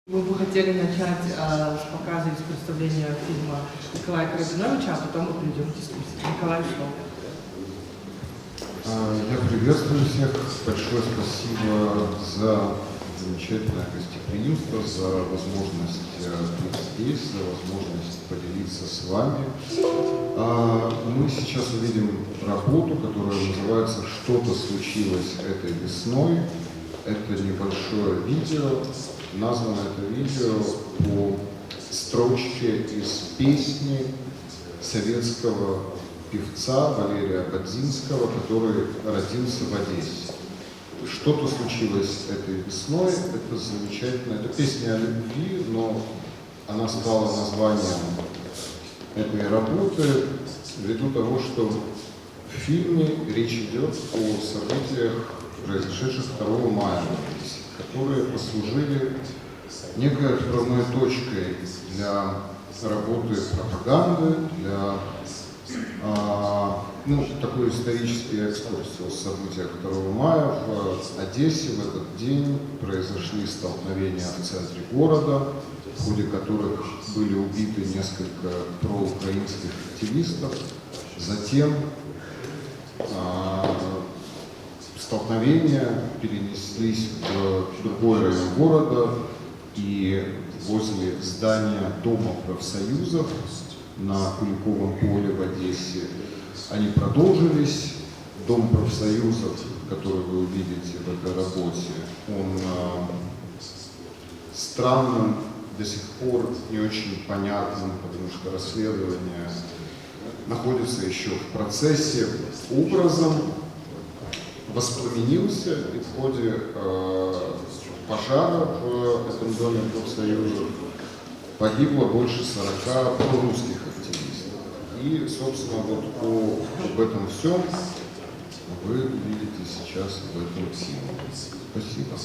Мы бы хотели начать с показа и с представления фильма Николая Карабиновича, а потом мы перейдем к дискуссии. Николай, что? Я приветствую всех. Большое спасибо за замечательное гостеприимство, за возможность быть здесь, за возможность поделиться с вами. Мы сейчас увидим работу, которая называется «Что-то случилось этой весной». Это небольшое видео. Названо это видео по строчке из песни советского певца Валерия Бадзинского, который родился в Одессе. Что-то случилось этой весной, это замечательно, это песня о любви, но она стала названием этой работы ввиду того, что в фильме речь идет о событиях, произошедших 2 мая в Одессе, которые послужили некой отправной точкой для работы пропаганды, для такой исторический экскурс о событиях 2 мая. В Одессе в этот день произошли столкновения в центре города, в ходе которых были убиты несколько проукраинских активистов. Затем столкновения перенеслись в другой район города, и возле здания Дома профсоюзов на Куликовом поле в Одессе они продолжились. Дом профсоюзов, который вы увидите в этой работе, он странным, до сих пор не очень понятным, потому что расследование находится еще в процессе, образом воспламенился, и в ходе пожара в этом доме профсоюзов погибло больше 40 прорусских активистов. И, собственно, вот об этом всем вы видите сейчас в этом фильме. Спасибо.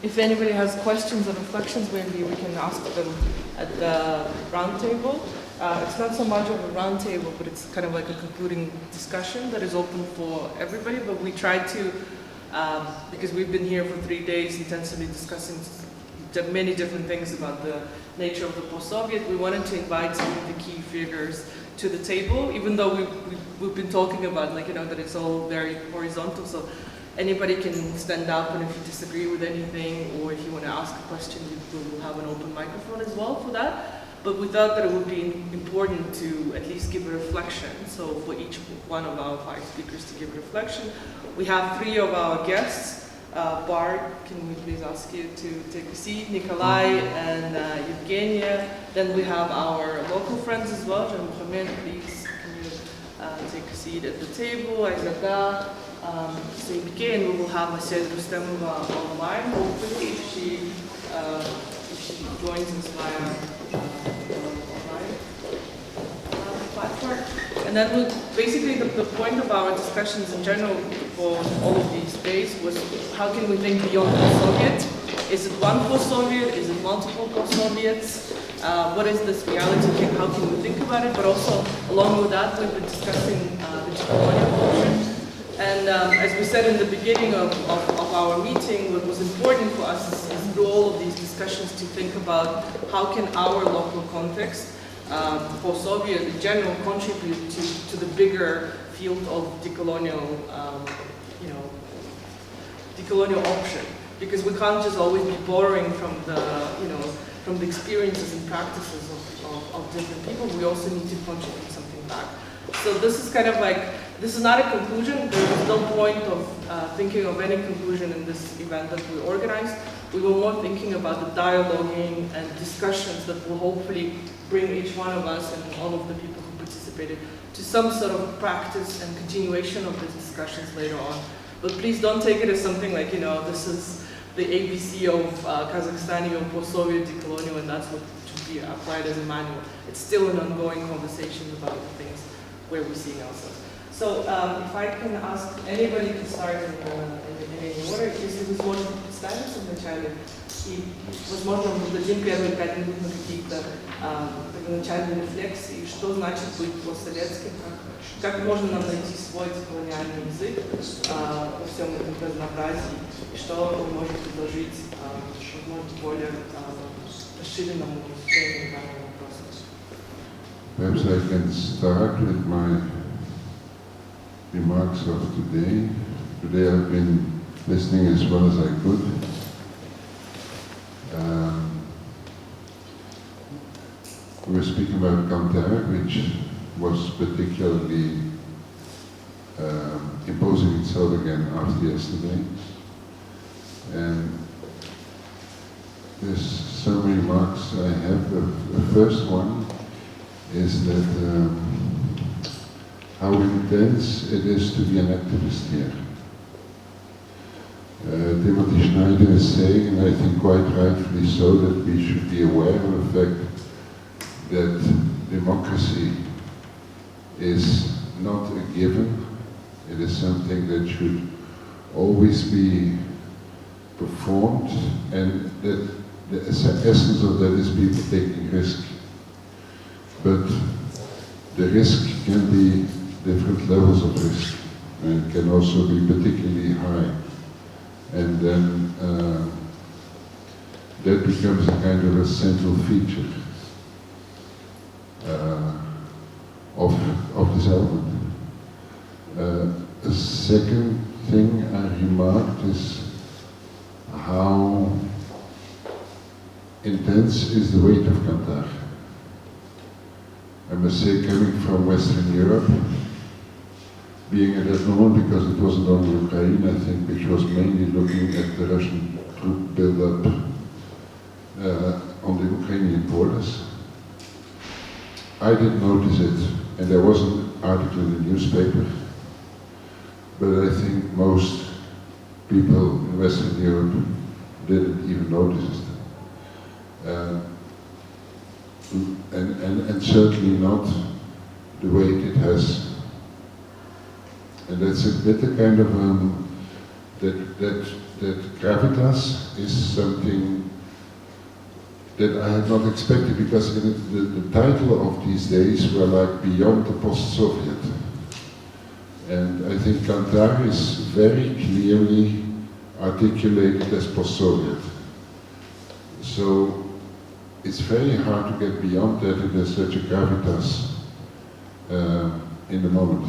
if anybody has questions or reflections, maybe we can ask them at the round table. It's not so much of a round table, but it's kind of like a concluding discussion that is open for everybody, but we try to, because we've been here for 3 days intensively discussing many different things about the nature of the post-Soviet, we wanted to invite some of the key figures to the table, even though we've been talking about, like, that it's all very horizontal, so anybody can stand up, and if you disagree with anything, or if you want to ask a question, we will have an open microphone as well for that. But we thought that it would be important to at least give a reflection. So for each one of our 5 speakers to give a reflection. We have 3 of our guests. Bart, can we please ask you to take a seat? Nikolay and Evgenia. Then we have our local friends as well. Mohammed, please, can you take a seat at the table? Аясында. So in beginning, we will have Mased Rustemova online, hopefully, if she joins us via online platform. And then basically the point of our discussions in general for all of these days was how can we think beyond post-Soviet? Is it one post-Soviet? Is it multiple post-Soviets? What is this reality? How can we think about it? But also, along with that, we've been discussing the colonial culture. And as we said in the beginning of our meeting, what was important for us is through all of these discussions to think about how can our local context, post-Soviet in general, contribute to the bigger field of decolonial, decolonial option. Because we can't just always be borrowing from the experiences and practices of different people. We also need to contribute something back. So this is kind of like, this is not a conclusion. There is no point of thinking of any conclusion in this event that we organized. We were more thinking about the dialoguing and discussions that will hopefully bring each one of us and all of the people who participated to some sort of practice and continuation of these discussions later on. But please don't take it as something like, this is the ABC of Kazakhstani or post-Soviet decolonial, and that's what should be applied as a manual. It's still an ongoing conversation about the things where we're seeing ourselves. So if I can ask anybody to start in any order, если вы сможете представиться вначале, и, возможно, мы дадим первые 5 минут на какие-то начальные рефлексии, что значит быть постсоветским, как можно нам найти свой колониальный язык во всем этом разнообразии, и что вы можете предложить, возможно, более расширенному изучению данного вопроса. Perhaps I can start with my remarks of today. Today I've been listening as well as I could. We were speaking about Kantar, which was particularly imposing itself again after yesterday. And there's some remarks I have. The first one is that how intense it is to be an activist here. Timothy Schneider is saying, and I think quite rightfully so, that we should be aware of the fact that democracy is not a given. It is something that should always be performed, and that the essence of that is people taking risk. But the risk can be different levels of risk, and can also be particularly high. And then that becomes a kind of a central feature of this element. A second thing I remarked is how intense is the weight of Kantar. I must say, coming from Western Europe, being at that moment, because it wasn't only Ukraine, I think, which was mainly looking at the Russian troop build-up on the Ukrainian borders. I didn't notice it, and there was an article in the newspaper, but I think most people in Western Europe didn't even notice it. And certainly not the weight it has. And that's a bit a kind of, that gravitas is something that I had not expected, because the title of these days were like Beyond the Post-Soviet. And I think Kandar is very clearly articulated as post-Soviet. So it's very hard to get beyond that, and there's such a gravitas in the moment.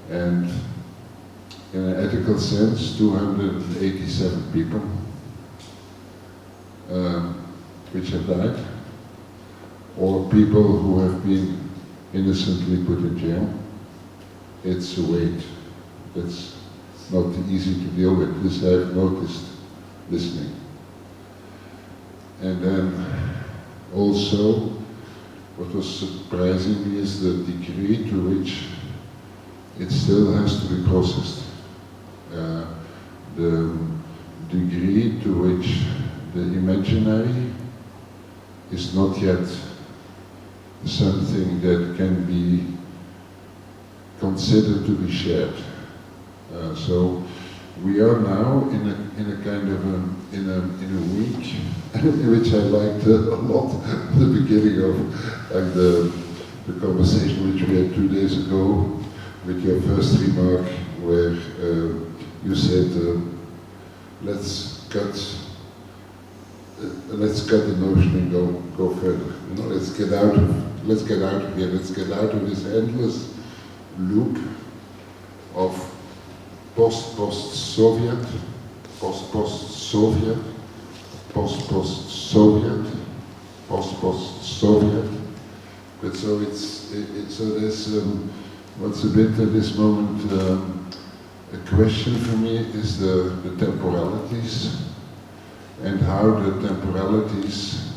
And in an ethical sense, 287 people which have died, or people who have been innocently put in jail. It's a weight that's not easy to deal with. This I've noticed listening. And then also, what was surprising me is the degree to which it still has to be processed. The degree to which the imaginary is not yet something that can be considered to be shared. So we are now in a kind of in a week which I liked a lot. The beginning of like the conversation which we had 2 days ago with your first remark, where you said let's cut the notion and go further. You know, let's get out of here. Let's get out of this endless loop of post-Soviet, post-Soviet, post-Soviet, post-Soviet. But so so there's what's a bit at this moment a question for me is the temporalities, and how the temporalities,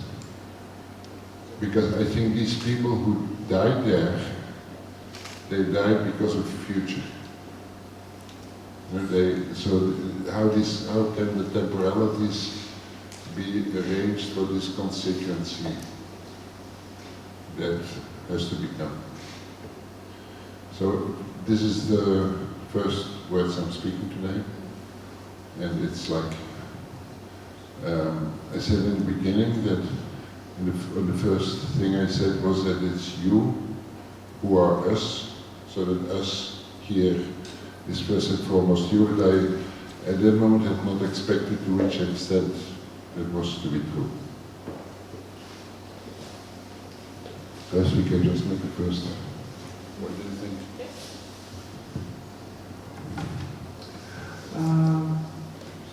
because I think these people who died there, they died because of the future. So how can the temporalities be arranged for this constituency that has to become? So this is the first words I'm speaking today, and it's like I said in the beginning that the first thing I said was that it's you who are us, so that us here is first and foremost you, and I at that moment had not expected to which extent that was to be true. Perhaps we can just make a first. What do you think?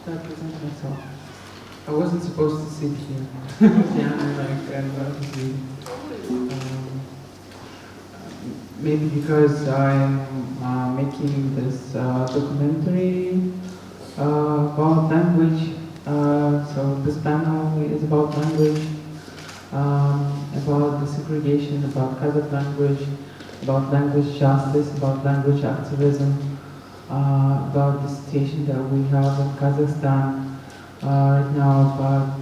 Should I present myself? I wasn't supposed to sit here. Maybe because I'm making this documentary about language. So this panel is about language, about the segregation, about Kazakh language, about language justice, about language activism, about the situation that we have in Kazakhstan right now, about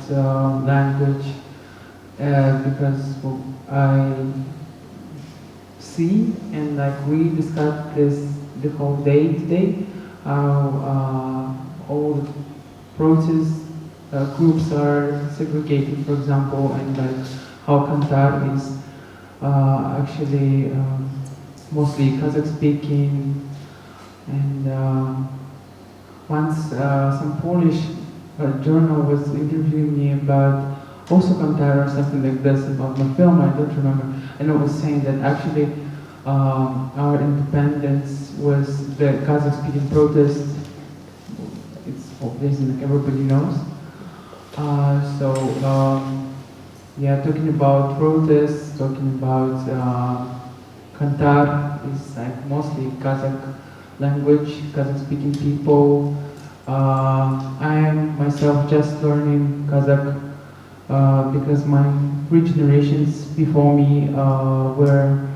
language, because I see, and like we discussed this the whole day today, how all the protest groups are segregated, for example, and like how Kantar is actually mostly Kazakh speaking, and once some Polish journal was interviewing me about also Kantar or something like this about my film, I don't remember, and I was saying that actually our independence was the Kazakh speaking protest. It's obvious, like everybody knows. Yeah, talking about protests, talking about Kantar is like mostly Kazakh language, Kazakh speaking people. I am myself just learning Kazakh because my 3 generations before me were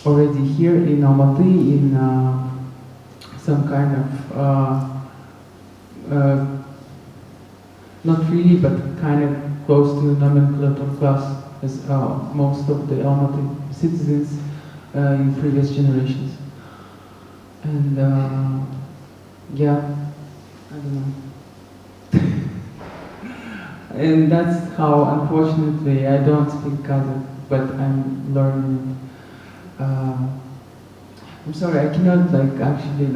already here in Almaty in some kind of not really, but kind of close to nomenclature class as most of the Almaty citizens in previous generations. And yeah, I don't know. and that's how, unfortunately, I don't speak Kazakh, but I'm learning. I'm sorry, I cannot actually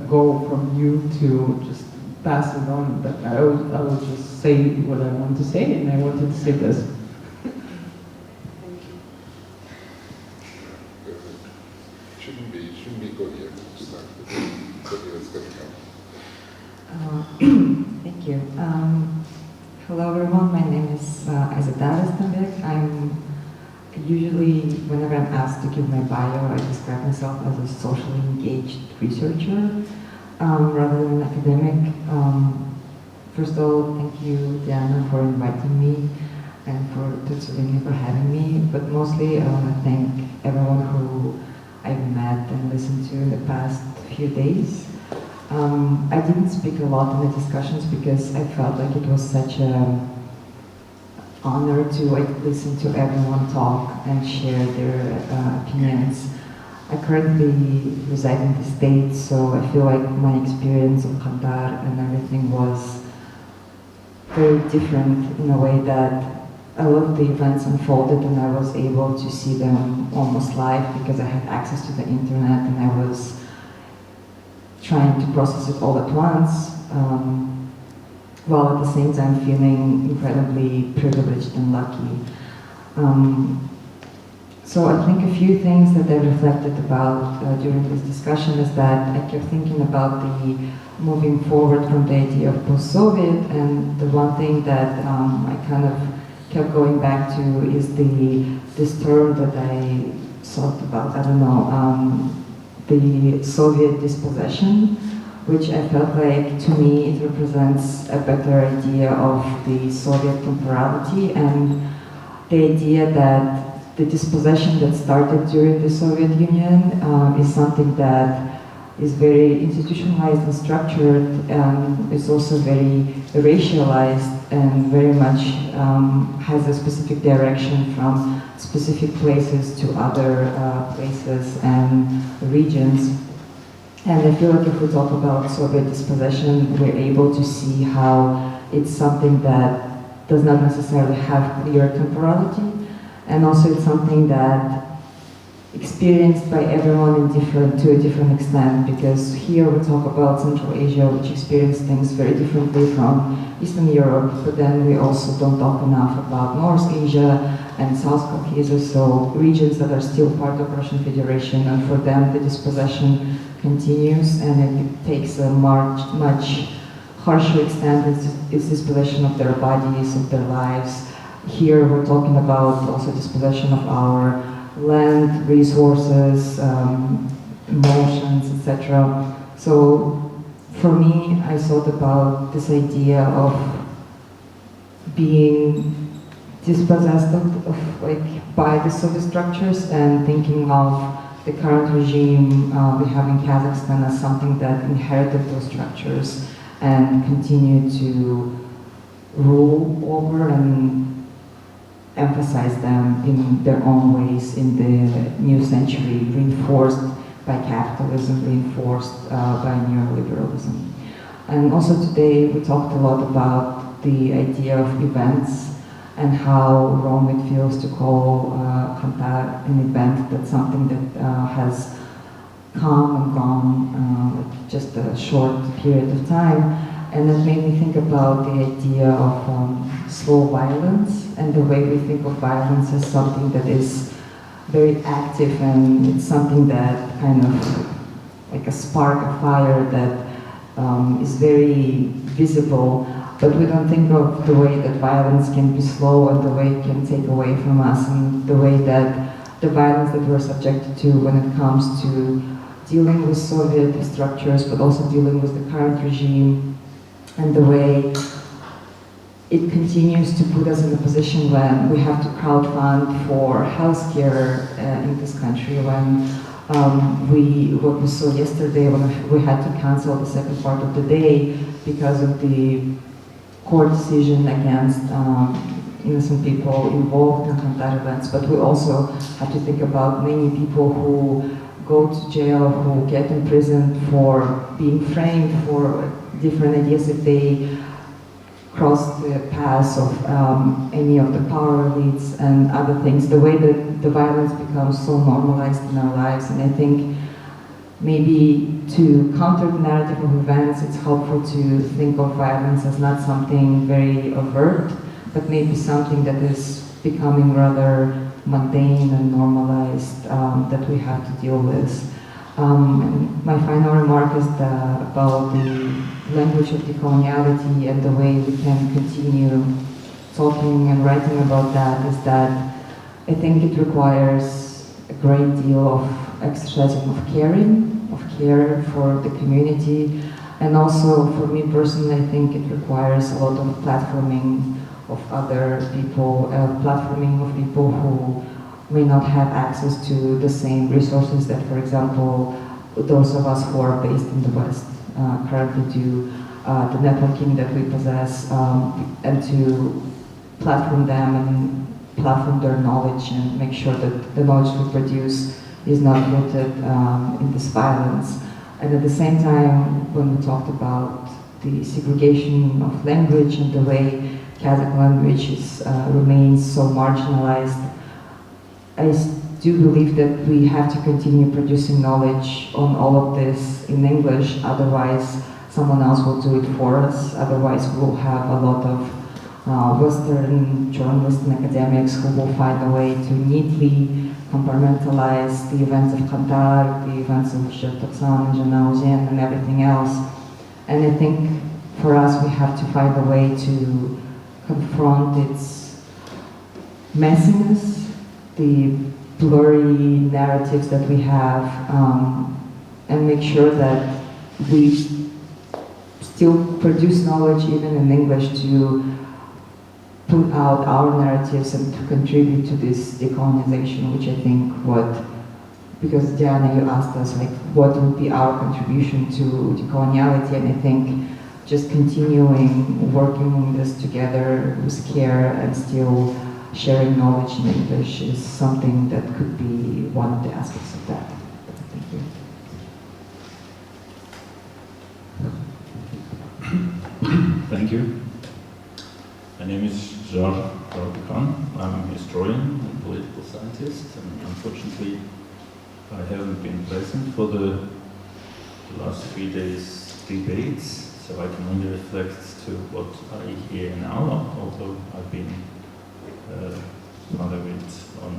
go from you to just pass it on, but I will just say what I want to say, and I wanted to say this. Shouldn't be Korea. Thank you. Hello everyone, my name is Аясында. I'm usually, whenever I'm asked to give my bio, I describe myself as a socially engaged researcher rather than an academic. First of all, thank you, Diana, for inviting me and to Tselinnyyu for having me, but mostly I want to thank everyone who I've met and listened to in the past few days. I didn't speak a lot in the discussions because I felt like it was such an honor to listen to everyone talk and share their opinions. I currently reside in the States, so I feel like my experience of Qatar and everything was very different in a way that a lot of the events unfolded and I was able to see them almost live because I had access to the internet and I was trying to process it all at once, while at the same time feeling incredibly privileged and lucky. So I think a few things that I reflected about during this discussion is that I kept thinking about the moving forward from the idea of post-Soviet, and the one thing that I kind of kept going back to is this term that I thought about, I don't know, the Soviet dispossession, which I felt like, to me, it represents a better idea of the Soviet temporality and the idea that the dispossession that started during the Soviet Union is something that is very institutionalized and structured, and is also very racialized and very much has a specific direction from specific places to other places and regions. And I feel like if we talk about Soviet dispossession, we're able to see how it's something that does not necessarily have clear temporality, and also it's something that experienced by everyone to a different extent, because here we talk about Central Asia, which experienced things very differently from Eastern Europe, but then we also don't talk enough about North Asia and South Caucasus, so regions that are still part of Russian Federation, and for them the dispossession continues, and it takes a much harsher extent. It's dispossession of their bodies, of their lives. Here we're talking about also dispossession of our land, resources, emotions, etc. So for me, I thought about this idea of being dispossessed by the Soviet structures and thinking of the current regime we have in Kazakhstan as something that inherited those structures and continue to rule over and emphasize them in their own ways in the new century, reinforced by capitalism, reinforced by neoliberalism. And also today we talked a lot about the idea of events and how wrong it feels to call Qatar an event. That's something that has come and gone like just a short period of time. And that made me think about the idea of slow violence and the way we think of violence as something that is very active, and it's something that kind of like a spark, a fire that is very visible, but we don't think of the way that violence can be slow and the way it can take away from us, and the way that the violence that we're subjected to when it comes to dealing with Soviet structures, but also dealing with the current regime, and the way it continues to put us in a position when we have to crowdfund for healthcare in this country, when what we saw yesterday, when we had to cancel the second part of the day because of the court decision against innocent people involved in Qatar events. But we also have to think about many people who go to jail, who get imprisoned for being framed for different ideas. If they cross the paths of any of the power elites and other things, the way that the violence becomes so normalized in our lives. And I think maybe to counter the narrative of events, it's helpful to think of violence as not something very overt, but maybe something that is becoming rather mundane and normalized, that we have to deal with. And my final remark is about the language of decoloniality and the way we can continue talking and writing about that, is that I think it requires a great deal of exercising of care for the community, and also for me personally, I think it requires a lot of platforming of other people, platforming of people who may not have access to the same resources that, for example, those of us who are based in the West currently do, the networking that we possess, and to platform them and platform their knowledge and make sure that the knowledge we produce is not rooted in this violence. And at the same time, when we talked about the segregation of language and the way Kazakh language remains so marginalized, I do believe that we have to continue producing knowledge on all of this in English, otherwise someone else will do it for us. Otherwise we'll have a lot of Western journalists and academics who will find a way to neatly compartmentalize the events of Qatar, the events of Желтоқсан, Janauzen, and everything else. And I think for us we have to find a way to confront its messiness, the blurry narratives that we have, and make sure that we still produce knowledge even in English to put out our narratives and to contribute to this decolonization, which I think because Diana, you asked us like what would be our contribution to decoloniality, and I think just continuing working on this together with care and still sharing knowledge in English is something that could be one of the aspects of that. Thank you. Thank you. My name is George Karabinovych. I'm a historian and political scientist, and unfortunately I haven't been present for the last 3 days' debates, so I can only reflect to what I hear now, although I've been part of it on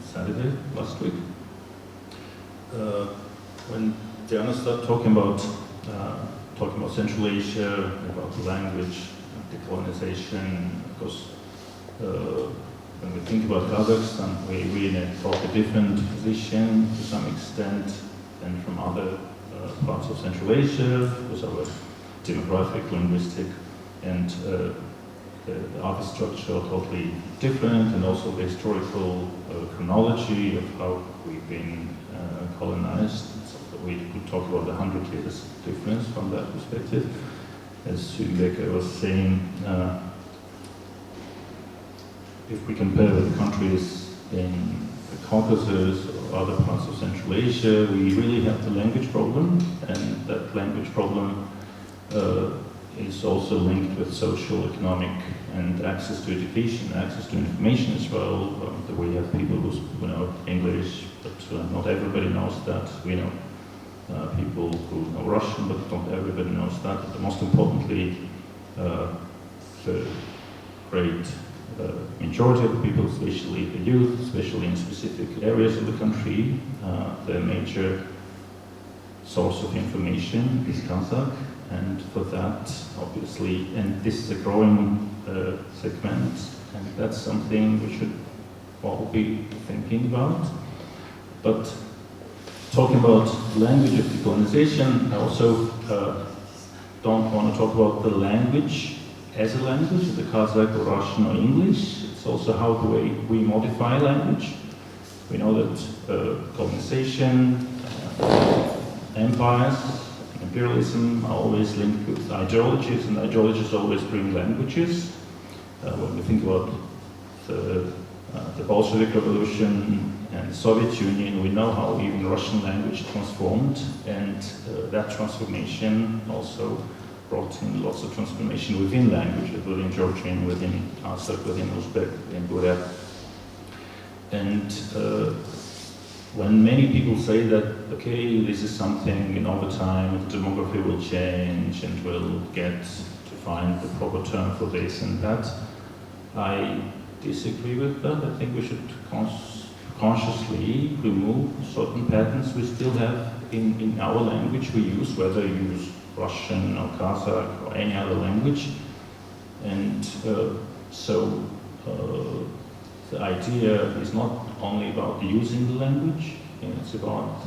Saturday last week. When Diana started talking about Central Asia, about the language, decolonization, of course, when we think about Kazakhstan, we're in a totally different position to some extent than from other parts of Central Asia, because our demographic, linguistic, and the art structure are totally different, and also the historical chronology of how we've been colonized. So we could talk about 100 years difference from that perspective. As Sylveka was saying, if we compare with countries in the Caucasus or other parts of Central Asia, we really have the language problem, and that language problem is also linked with social, economic, and access to education, access to information as well. We have people who know English, but not everybody knows that. We know people who know Russian, but not everybody knows that. But most importantly, the great majority of the people, especially the youth, especially in specific areas of the country, the major source of information is Kazakh. And for that, obviously, and this is a growing segment, and that's something we should all be thinking about. But talking about language of decolonization, I also don't want to talk about the language as a language, the Kazakh or Russian or English. It's also how the way we modify language. We know that colonization, empires, imperialism are always linked with ideologies, and ideologies always bring languages. When we think about the Bolshevik Revolution and the Soviet Union, we know how even Russian language transformed, and that transformation also brought in lots of transformation within language, within Georgian, within Kazakh, within Uzbek, within Burят. And when many people say that, okay, this is something, over time, the demography will change and we'll get to find the proper term for this and that, I disagree with that. I think we should consciously remove certain patterns we still have in our language we use, whether you use Russian or Kazakh or any other language. And so the idea is not only about using the language, it's about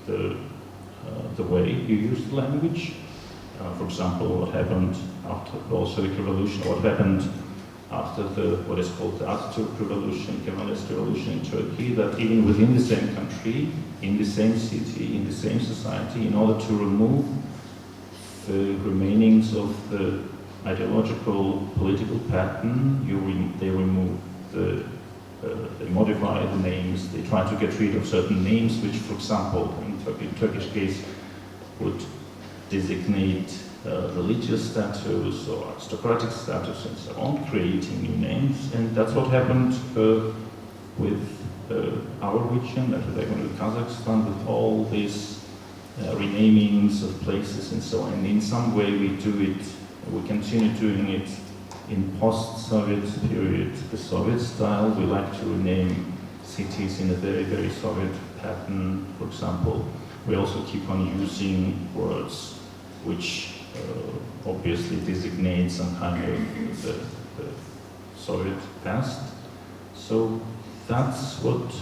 the way you use the language. For example, what happened after the Bolshevik Revolution, what happened after what is called the Atatürk Revolution, Kemalist Revolution in Turkey, that even within the same country, in the same city, in the same society, in order to remove the remainings of the ideological political pattern, they remove they modify the names, they try to get rid of certain names which, for example, in Turkish case, would designate religious status or aristocratic status and so on, creating new names. And that's what happened with our region, that happened with Kazakhstan, with all these renamings of places and so on. And in some way we do it, we continue doing it in post-Soviet period, the Soviet style. We like to rename cities in a very, very Soviet pattern, for example. We also keep on using words which obviously designate some kind of the Soviet past. So that's what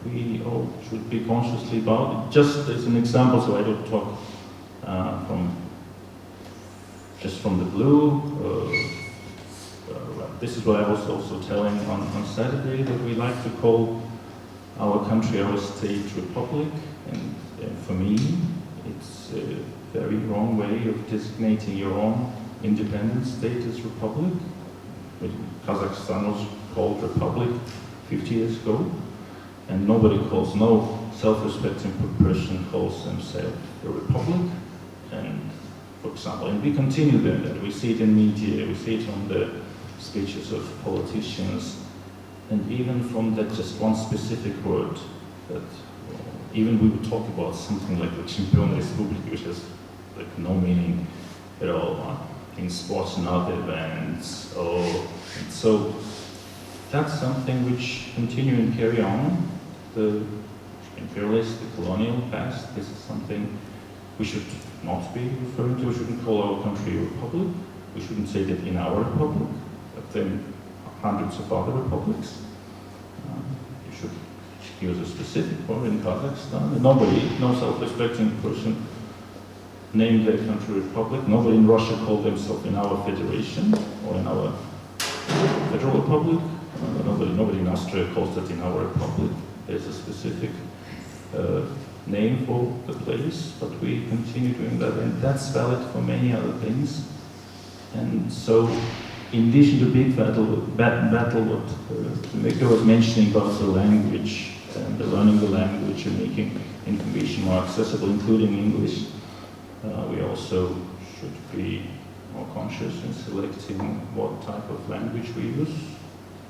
we all should be consciously about. Just as an example, so I don't talk just from the blue. This is what I was also telling on Saturday, that we like to call our country our state republic, and for me it's a very wrong way of designating your own independent state as republic. Kazakhstan was called republic 50 years ago, and no self-respecting person calls themselves a republic. And for example, and we continue doing that. We see it in media, we see it on the speeches of politicians, and even from that just one specific word, that even we would talk about something like the Champion Republic, which has like no meaning at all in sports and other events. And so that's something which continue and carry on. The imperialist, the colonial past, this is something we should not be referring to. We shouldn't call our country a republic. We shouldn't say that in our republic, but then hundreds of other republics. You should use a specific word in Kazakhstan. No self-respecting person named their country republic. Nobody in Russia called themselves in our federation or in our federal republic. Nobody in Austria calls that in our republic. There's a specific name for the place, but we continue doing that, and that's valid for many other things. And so, in addition to big battle what Mikko was mentioning about the language and learning the language and making information more accessible, including English, we also should be more conscious in selecting what type of language we use.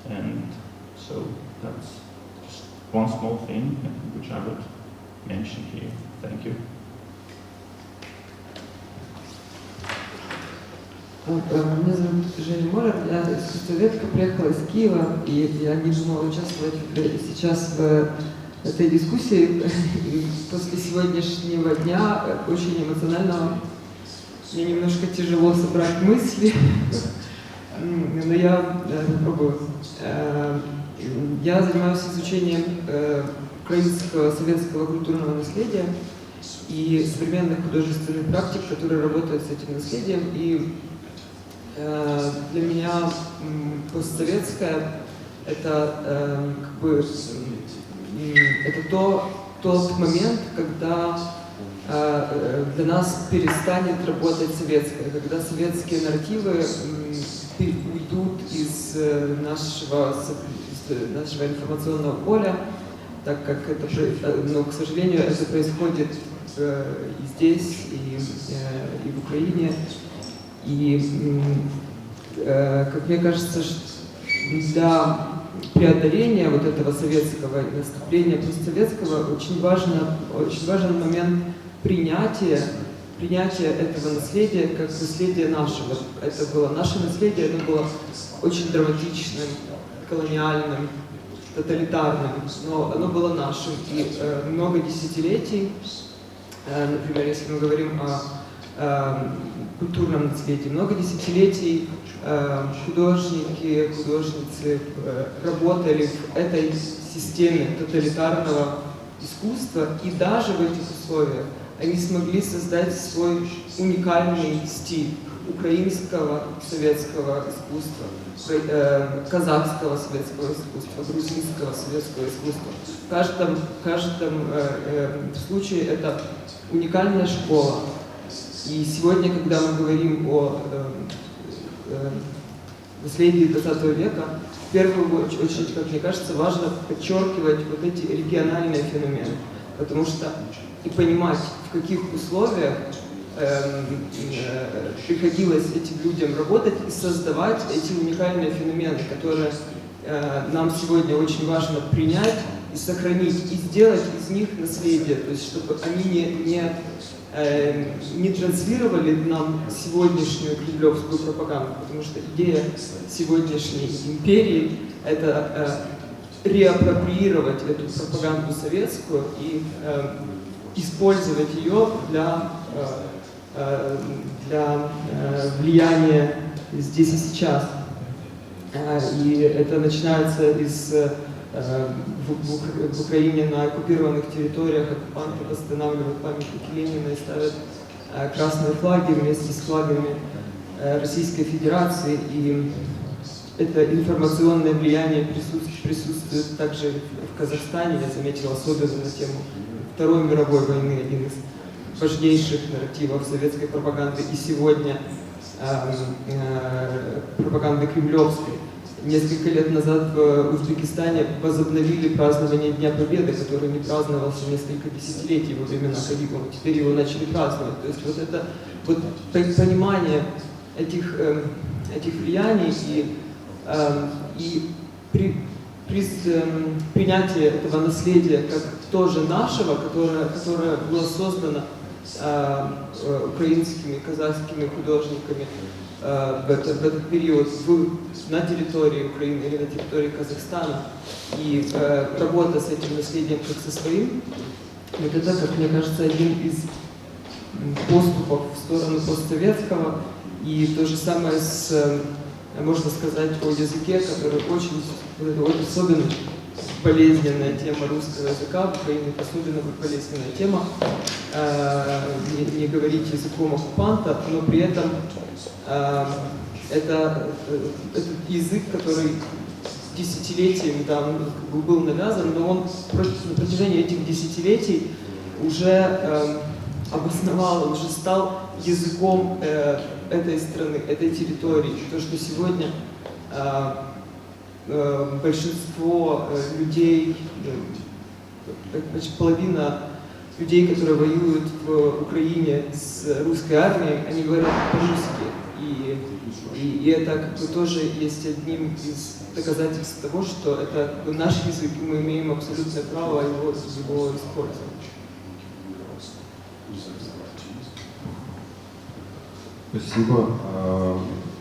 And so that's just one small thing which I would mention here. Thank you. Меня зовут Evheniia Moliar, я искусствоведка, приехала из Киева, и я не думала участвовать сейчас в этой дискуссии. После сегодняшнего дня, очень эмоционального, мне немножко тяжело собрать мысли, но я попробую. Я занимаюсь изучением украинского советского культурного наследия и современных художественных практик, которые работают с этим наследием. И для меня постсоветское это тот момент, когда для нас перестанет работать советское, когда советские нарративы уйдут из нашего информационного поля, так как это, но, к сожалению, это происходит здесь, и в Украине. И, как мне кажется, для преодоления вот этого советского наступления постсоветского очень важен момент принятия этого наследия как наследия нашего. Это было наше наследие, это было очень драматичным, колониальным, тоталитарным, но оно было нашим. И много десятилетий, например, если мы говорим о культурном наследии, много десятилетий художники, художницы работали в этой системе тоталитарного искусства, и даже в этих условиях они смогли создать свой уникальный стиль украинского советского искусства, казахского советского искусства, грузинского советского искусства. В каждом случае это уникальная школа. И сегодня, когда мы говорим о наследии 20 века, в первую очередь, как мне кажется, важно подчеркивать вот эти региональные феномены, потому что и понимать, в каких условиях приходилось этим людям работать и создавать эти уникальные феномены, которые нам сегодня очень важно принять и сохранить, и сделать из них наследие, то есть чтобы они не транслировали нам сегодняшнюю кремлевскую пропаганду, потому что идея сегодняшней империи – это реапроприировать эту пропаганду советскую и использовать ее для влияния здесь и сейчас. И это начинается в Украине на оккупированных территориях оккупанты восстанавливают памятники Ленина и ставят красные флаги вместе с флагами Российской Федерации. И это информационное влияние присутствует также в Казахстане. Я заметил особенно на тему Второй мировой войны, один из важнейших нарративов советской пропаганды и сегодня пропаганды кремлевской. Несколько лет назад в Узбекистане возобновили празднование Дня Победы, который не праздновался несколько десятилетий во времена Кадикова. Теперь его начали праздновать. То есть вот это вот понимание этих влияний и принятие этого наследия как тоже нашего, которое было создано украинскими, казахскими художниками в этот период на территории Украины или на территории Казахстана, и работа с этим наследием как со своим, вот это, как мне кажется, один из поступов в сторону постсоветского. И то же самое можно сказать о языке, который очень особенно болезненная тема русского языка, в Украине особенно болезненная тема, не говорить языком оккупанта, но при этом это язык, который десятилетиями был навязан, но он на протяжении этих десятилетий уже обосновал, уже стал языком этой страны, этой территории. То, что сегодня большинство людей, почти половина людей, которые воюют в Украине с русской армией, они говорят по-русски. И это как бы тоже есть одним из доказательств того, что это как бы наш язык, и мы имеем абсолютное право его использовать. Спасибо.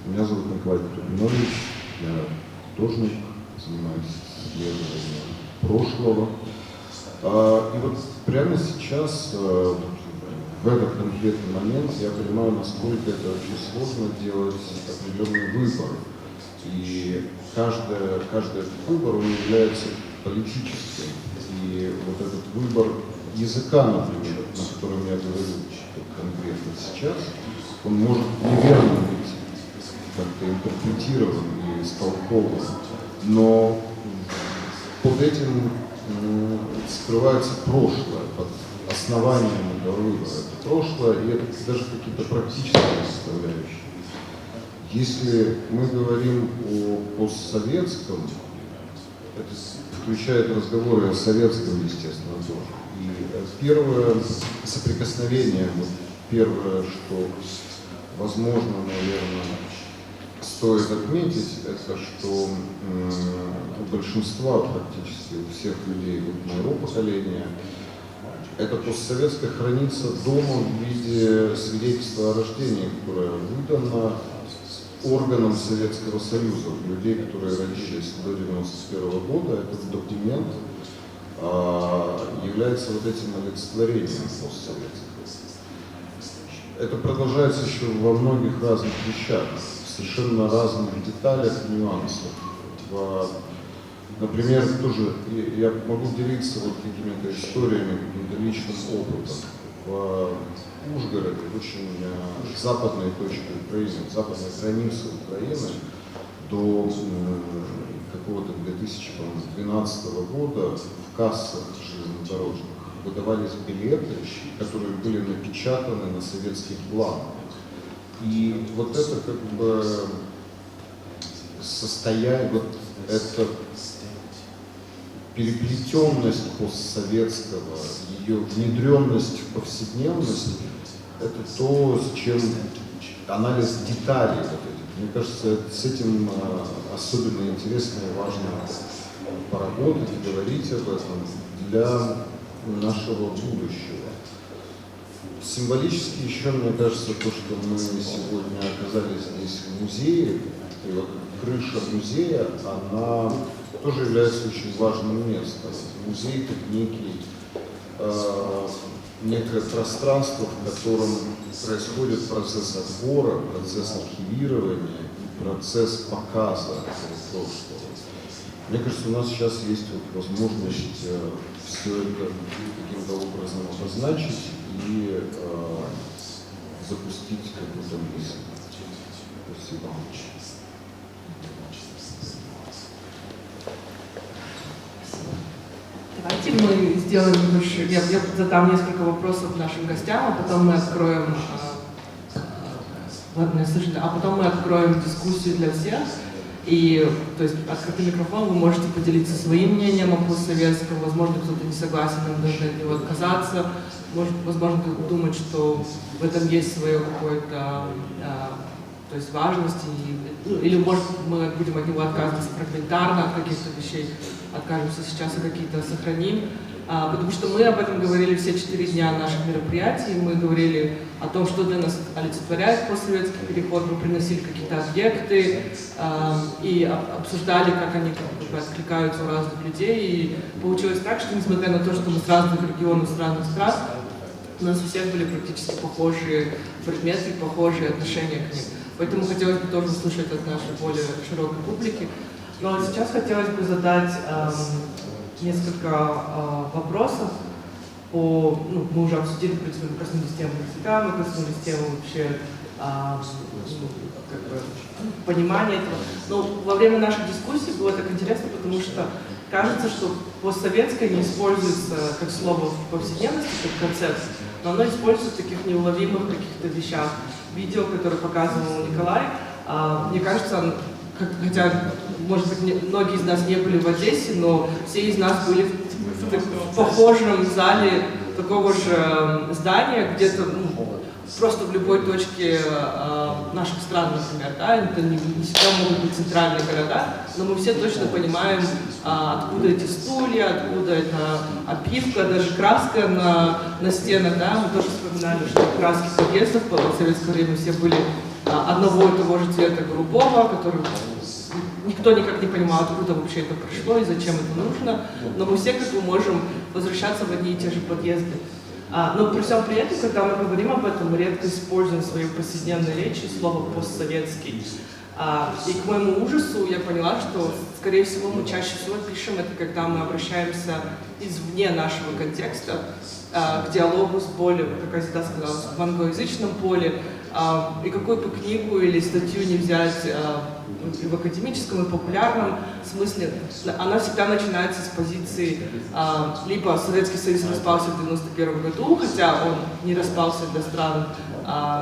Меня зовут Николай Карабиновych, я художник, занимаюсь исследованием прошлого. И вот прямо сейчас, в этот конкретный момент, я понимаю, насколько это очень сложно делать определенный выбор. И каждый выбор, он является политическим. И вот этот выбор языка, например, на котором я говорю конкретно сейчас, он может неверно быть как-то интерпретирован и истолкован, но под этим скрывается прошлое, под основанием этого выбора. Это прошлое, и это даже какие-то практические составляющие. Если мы говорим о постсоветском, это включает разговоры о советском, естественно, тоже. И первое соприкосновение, вот первое, что возможно, наверное, стоит отметить, это что у большинства, практически у всех людей вот моего поколения, это постсоветское хранится дома в виде свидетельства о рождении, которое выдано органам Советского Союза, людей, которые родились до 1991 года. Этот документ является вот этим олицетворением постсоветского. Это продолжается еще во многих разных вещах, в совершенно разных деталях и нюансах. Например, тоже я могу делиться вот какими-то историями, каким-то личным опытом. В Ужгороде, очень западной точке Украины, западной границы Украины, до какого-то 2012 года в кассах железнодорожных выдавались билеты, которые были напечатаны на советских бланках. И вот это как бы состояние, вот это переплетенность постсоветского, ее внедренность в повседневность, это то, с чем анализ деталей вот этих. Мне кажется, с этим особенно интересно и важно поработать и говорить об этом для нашего будущего. Символически еще, мне кажется, то, что мы сегодня оказались здесь в музее, и вот крыша музея, она тоже является очень важным местом. Музей — это некое пространство, в котором происходит процесс отбора, процесс архивирования и процесс показа прошлого. Мне кажется, у нас сейчас есть вот возможность все это каким-то образом обозначить и запустить какую-то мысль. Спасибо. Давайте мы сделаем небольшой, я задам несколько вопросов нашим гостям, а потом мы откроем, потом мы откроем дискуссию для всех. И, то есть, открытый микрофон, вы можете поделиться своим мнением о постсоветском, возможно, кто-то не согласен, нам должны от него отказаться, возможно, кто-то думает, что в этом есть свое какое-то, то есть, важность, или, может, мы будем от него отказываться фрагментарно, от каких-то вещей, откажемся сейчас, а какие-то сохраним. Потому что мы об этом говорили все 4 дня наших мероприятий, мы говорили о том, что для нас олицетворяет постсоветский переход, мы приносили какие-то объекты и обсуждали, как они откликаются у разных людей. И получилось так, что несмотря на то, что мы с разных регионов, с разных стран, у нас у всех были практически похожие предметы, похожие отношения к ним. Поэтому хотелось бы тоже услышать от нашей более широкой публики. Но сейчас хотелось бы задать несколько вопросов по, мы уже обсудили, в принципе, мы коснулись темы языка, мы коснулись темы вообще понимания этого. Но во время наших дискуссий было так интересно, потому что кажется, что постсоветское не используется как слово в повседневности, как концепт, но оно используется в таких неуловимых каких-то вещах. Видео, которое показывал Николай, мне кажется, хотя, может быть, многие из нас не были в Одессе, но все из нас были в похожем зале такого же здания, где-то просто в любой точке наших стран, например. Да? Это не всегда могут быть центральные города, но мы все точно понимаем, откуда эти стулья, откуда эта обивка, даже краска на стенах. Да? Мы тоже вспоминали, что краски подъездов в советское время все были одного и того же цвета голубого, который никто никак не понимал, откуда вообще это пришло и зачем это нужно, но мы все как бы можем возвращаться в одни и те же подъезды. Но при всем при этом, когда мы говорим об этом, мы редко используем в своей повседневной речи слово «постсоветский». И к моему ужасу я поняла, что, скорее всего, мы чаще всего пишем это, когда мы обращаемся извне нашего контекста к диалогу с более, как я всегда сказала, в англоязычном поле. И какую бы книгу или статью не взять в академическом и популярном смысле, она всегда начинается с позиции либо Советский Союз распался в 1991 году, хотя он не распался для стран,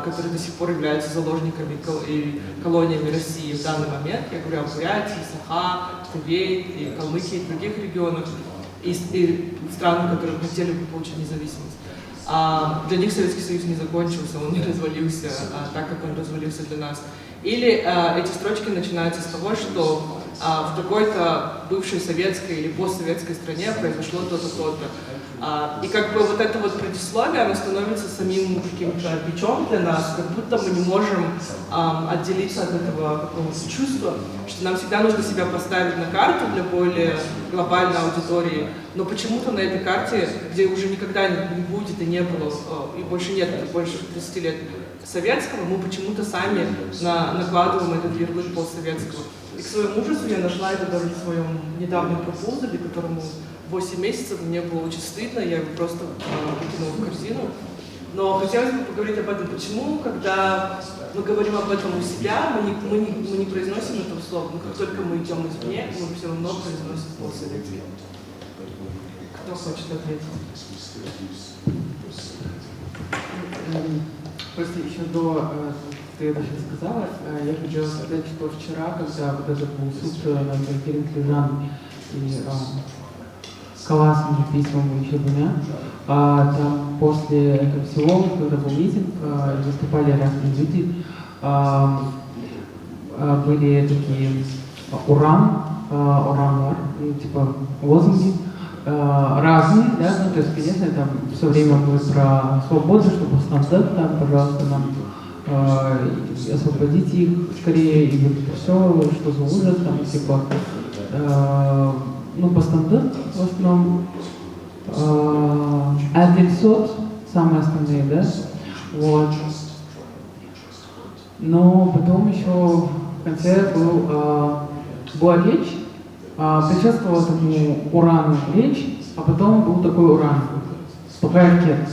которые до сих пор являются заложниками и колониями России в данный момент. Я говорю о Бурятии, Саха, Туве и Калмыкии и других регионах. и страны, которые хотели бы получить независимость. Для них Советский Союз не закончился, он не развалился так, как он развалился для нас. Или эти строчки начинаются с того, что в такой-то бывшей советской или постсоветской стране произошло то-то, то-то. И как бы вот это вот предисловие, оно становится самим каким-то бичом для нас, как будто мы не можем отделиться от этого какого-то чувства, что нам всегда нужно себя поставить на карту для более глобальной аудитории, но почему-то на этой карте, где уже никогда не будет и не было, и больше нет, больше 30 лет советского, мы почему-то сами накладываем этот ярлык постсоветского. И к своему ужасу я нашла это даже в своем недавнем пропозале, которому 8 месяцев, мне было очень стыдно, я его просто выкинула в корзину. Но хотелось бы поговорить об этом, почему, когда мы говорим об этом у себя, мы не произносим это вслух, но как только мы идем извне, мы все равно произносим постсоветский. Кто хочет ответить? Просто еще до ты это сейчас сказала, я хотела сказать, что вчера, когда вот этот был суд над Кириллом и Каласом, письмом и еще двумя, там после этого всего, когда был митинг, выступали разные люди, были такие уран, типа лозунги, разные, да, ну, то есть, конечно, там все время мы про свободу, чтобы стандарт, там, пожалуйста, нам освободите их скорее, и вот все, что за ужас, там, типа, ну, по стандарту, в основном, Эдельсот, самые основные, да, вот. Но потом еще в конце была речь, предшествовала такому урану речь, а потом был такой уран, такая ракета,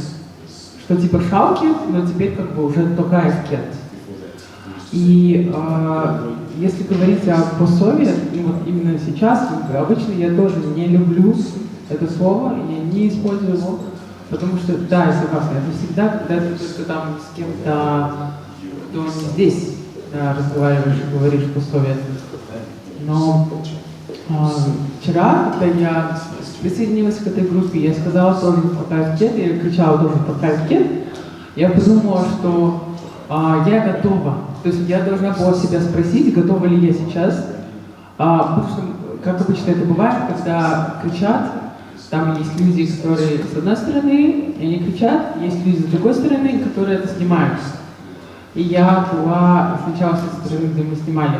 что типа шалки, но теперь как бы уже такая ракета. И если говорить о постсовет, вот именно сейчас, обычно я тоже не люблю это слово, я не использую его, потому что, да, я согласна, это всегда, когда ты только там с кем-то, кто не здесь, да, разговариваешь и говоришь постсовет. Но вчера, когда я присоединилась к этой группе, я сказала тоже «такая ракета», я кричала тоже «такая ракета», я подумала, что я готова. То есть я должна была себя спросить, готова ли я сейчас, потому что, как обычно это бывает, когда кричат, там есть люди, которые с одной стороны, и они кричат, есть люди с другой стороны, которые это снимают. И я была сначала с этой стороны, где мы снимали,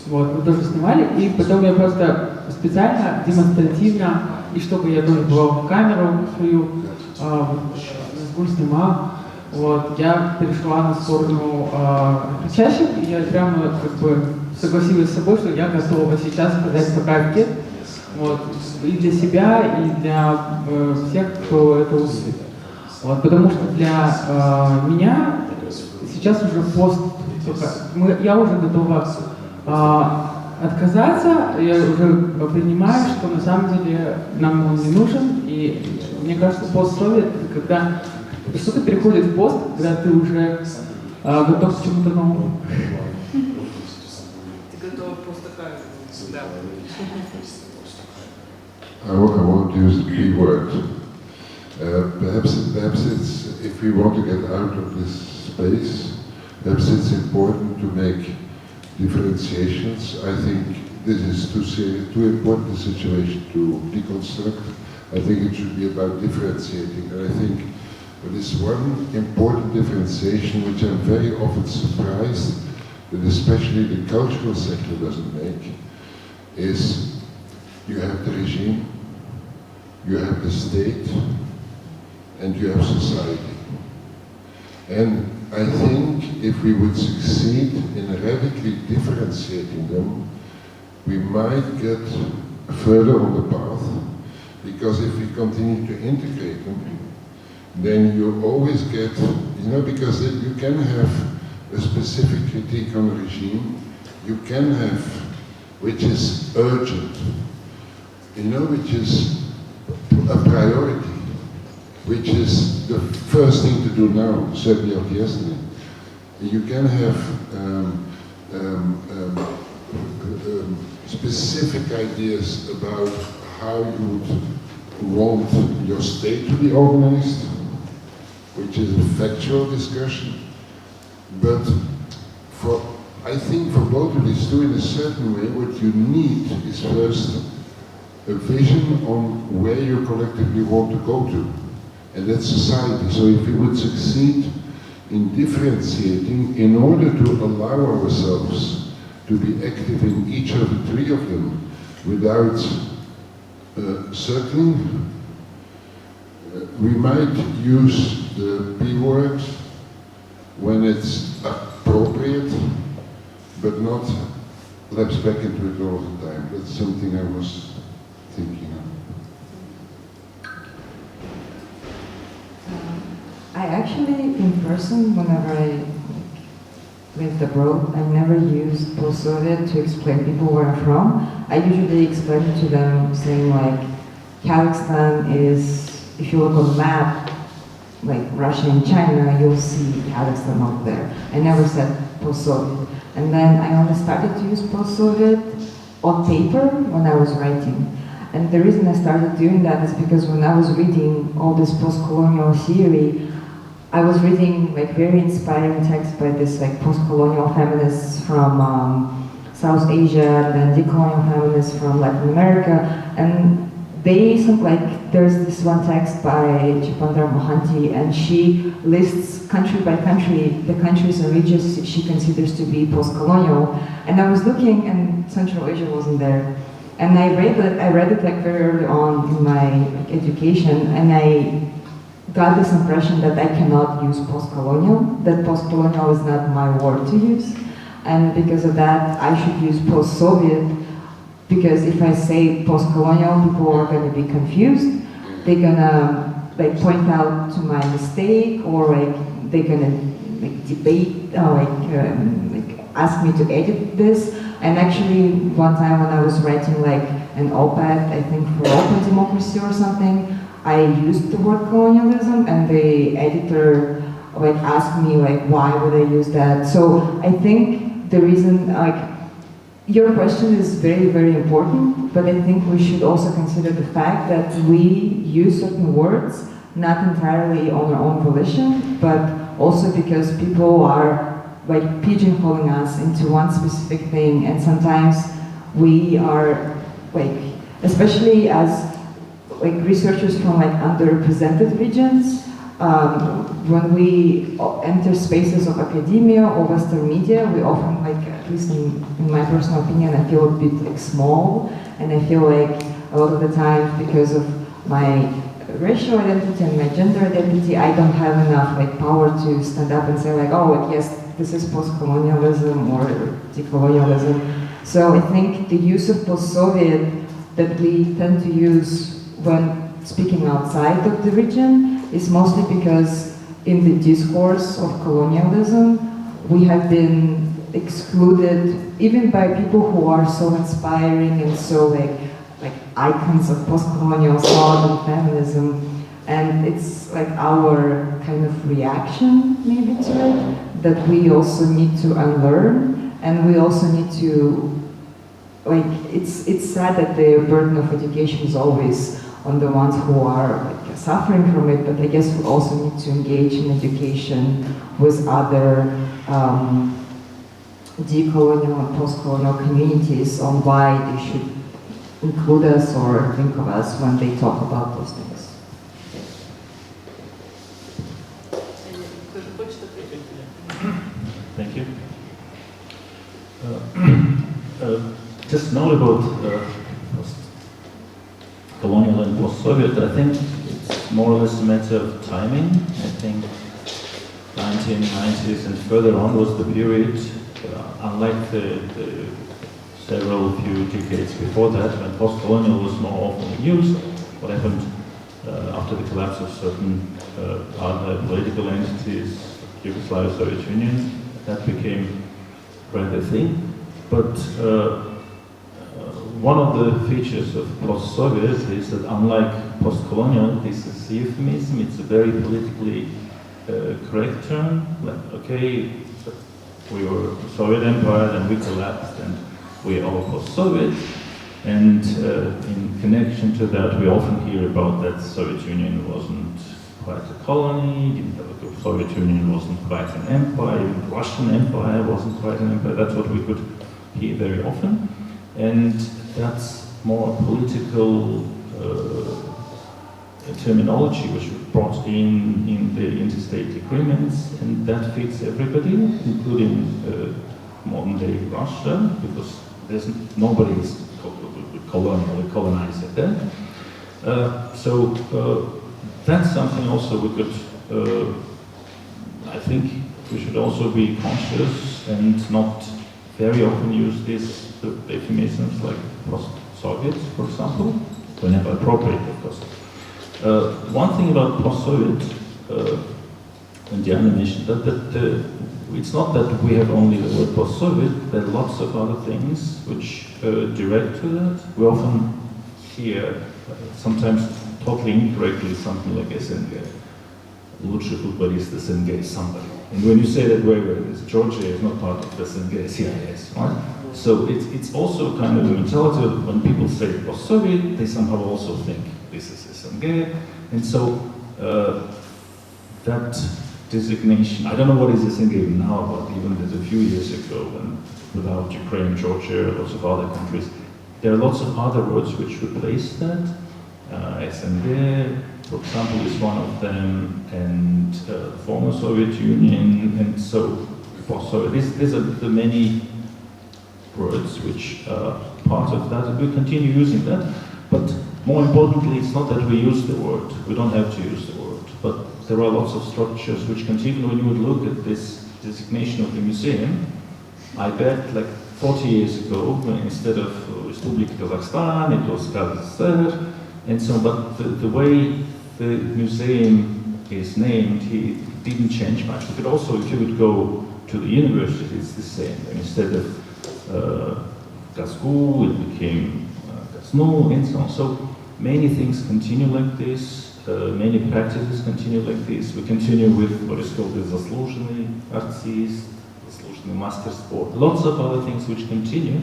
вот, мы тоже снимали, и потом я просто специально, демонстративно, и чтобы я тоже была в камеру свою, снимала, вот, я перешла на сторону кричащих, и я прямо как бы согласилась с собой, что я готова сейчас сказать такая ракета, вот, и для себя, и для всех, кто это услышит. Вот, потому что для меня сейчас уже пост, я уже готова отказаться, я уже принимаю, что на самом деле нам он не нужен, и мне кажется, пост-совет, когда что-то переходит в пост, когда ты уже готов к чему-то новому. Ты готова просто так, да. I want to use a key word. Perhaps it's, if we want to get out of this space, perhaps it's important to make differentiations. I think this is too important a situation to deconstruct. I think it should be about differentiating. And I think there is one important differentiation which I'm very often surprised that especially the cultural sector doesn't make, is you have the regime, you have the state, and you have society. And I think if we would succeed in radically differentiating them, we might get further on the path, because if we continue to integrate them, then you always get, because you can have a specific critique on a regime, you can have, which is urgent, which is a priority, which is the first thing to do now, certainly of yesterday. You can have specific ideas about how you would want your state to be organized, which is a factual discussion. But I think for both of these two, in a certain way, what you need is first a vision on where you collectively want to go to. And that's society. So if we would succeed in differentiating in order to allow ourselves to be active in each of the three of them without circling, we might use the P word when it's appropriate, but not lapse back into it all the time. That's something I was thinking of. I actually, in person, whenever I lived abroad, I never used post-Soviet to explain people where I'm from. I usually explain it to them saying like, Kazakhstan is, if you look on the map, like Russia and China, you'll see Kazakhstan up there. I never said post-Soviet. And then I only started to use post-Soviet on paper when I was writing. And the reason I started doing that is because when I was reading all this post-colonial theory, I was reading like very inspiring texts by this like post-colonial feminists from South Asia, and then decolonial feminists from Latin America, and they like there's this one text by Chipandra Mohanty, and she lists country by country the countries and regions she considers to be post-colonial. And I was looking, and Central Asia wasn't there. And I read it like very early on in my education, and I got this impression that I cannot use post-colonial, that post-colonial is not my word to use. And because of that, I should use post-Soviet, because if I say post-colonial, people are going to be confused. They're going to like point out to my mistake, or like they're going to like debate, like ask me to edit this. And actually, one time when I was writing like an op-ed, I think for Open Democracy or something, I used the word colonialism, and the editor like asked me like, why would I use that? So I think the reason, like, your question is very, very important, but I think we should also consider the fact that we use certain words not entirely on our own volition, but also because people are like pigeonholing us into one specific thing, and sometimes we are like, especially as like researchers from like underrepresented regions, when we enter spaces of academia or Western media, we often like, at least in my personal opinion, I feel a bit like small, and I feel like a lot of the time, because of my racial identity and my gender identity, I don't have enough like power to stand up and say like, oh yes, this is post-colonialism or decolonialism. So I think the use of post-Soviet that we tend to use when speaking outside of the region is mostly because in the discourse of colonialism, we have been excluded even by people who are so inspiring and so like icons of post-colonial thought and feminism. And it's like our kind of reaction maybe to it, that we also need to unlearn, and we also need to, like, it's sad that the burden of education is always on the ones who are like suffering from it, but I guess we also need to engage in education with other decolonial and post-colonial communities on why they should include us or think of us when they talk about those things. Thank you. Just note about post-colonial and post-Soviet, I think it's more or less a matter of timing. I think 1990s and further on was the period, unlike the several few decades before that, when post-colonial was more often used. What happened after the collapse of certain other political entities, Yugoslavia, Soviet Union, that became quite a thing. But one of the features of post-Soviet is that unlike post-colonial, this is euphemism, it's a very politically correct term. Like, okay, we were a Soviet Empire, then we collapsed, and we are all post-Soviet. And in connection to that, we often hear about that the Soviet Union wasn't quite a colony, the Soviet Union wasn't quite an empire, even the Russian Empire wasn't quite an empire. That's what we could hear very often. And that's more political terminology which was brought in the interstate agreements, and that fits everybody, including modern-day Russia, because nobody is colonial or colonized at that. So that's something also we could, I think we should also be conscious and not very often use these euphemisms like post-Soviet, for example, whenever appropriate, of course. One thing about post-Soviet, and Diana mentioned that it's not that we have only the word post-Soviet, there are lots of other things which direct to that. We often hear, sometimes totally incorrectly, something like СНГ. Лучший футболист СНГ is somebody. And when you say that way, Georgia is not part of the СНГ, CIS, right? So it's also kind of a mentality of when people say post-Soviet, they somehow also think this is СНГ. And so that designation, I don't know what is СНГ now, but even a few years ago, when without Ukraine, Georgia, lots of other countries, there are lots of other words which replace that. СНГ, for example, is one of them, and former Soviet Union, and so post-Soviet. These are the many words which are part of that, and we continue using that. But more importantly, it's not that we use the word. We don't have to use the word. But there are lots of structures which continue. When you would look at this designation of the museum, I bet like 40 years ago, when instead of Republic Kazakhstan, it was KZSR, and so, but the way the museum is named, it didn't change much. But also, if you would go to the university, it's the same. And instead of Kazgu, it became Kaznu, and so on. So many things continue like this. Many practices continue like this. We continue with what is called the заслуженный артист, заслуженный master sport. Lots of other things which continue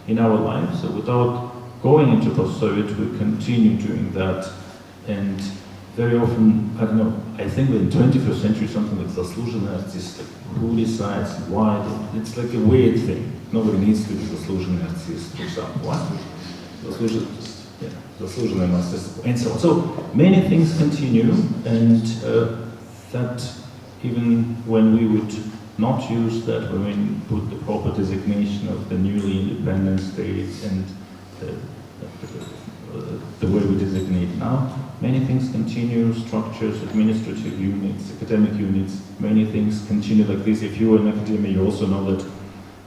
in our lives. So without going into post-Soviet, we continue doing that. And very often, I don't know, I think that in 21st century, something like заслуженный артист, like who decides why? It's like a weird thing. Nobody needs to be заслуженный артист, for example. Why? Заслуженный master sport, and so on. So many things continue, and that even when we would not use that, when we put the proper designation of the newly independent states and the way we designate now, many things continue, structures, administrative units, academic units, many things continue like this. If you are in academia, you also know that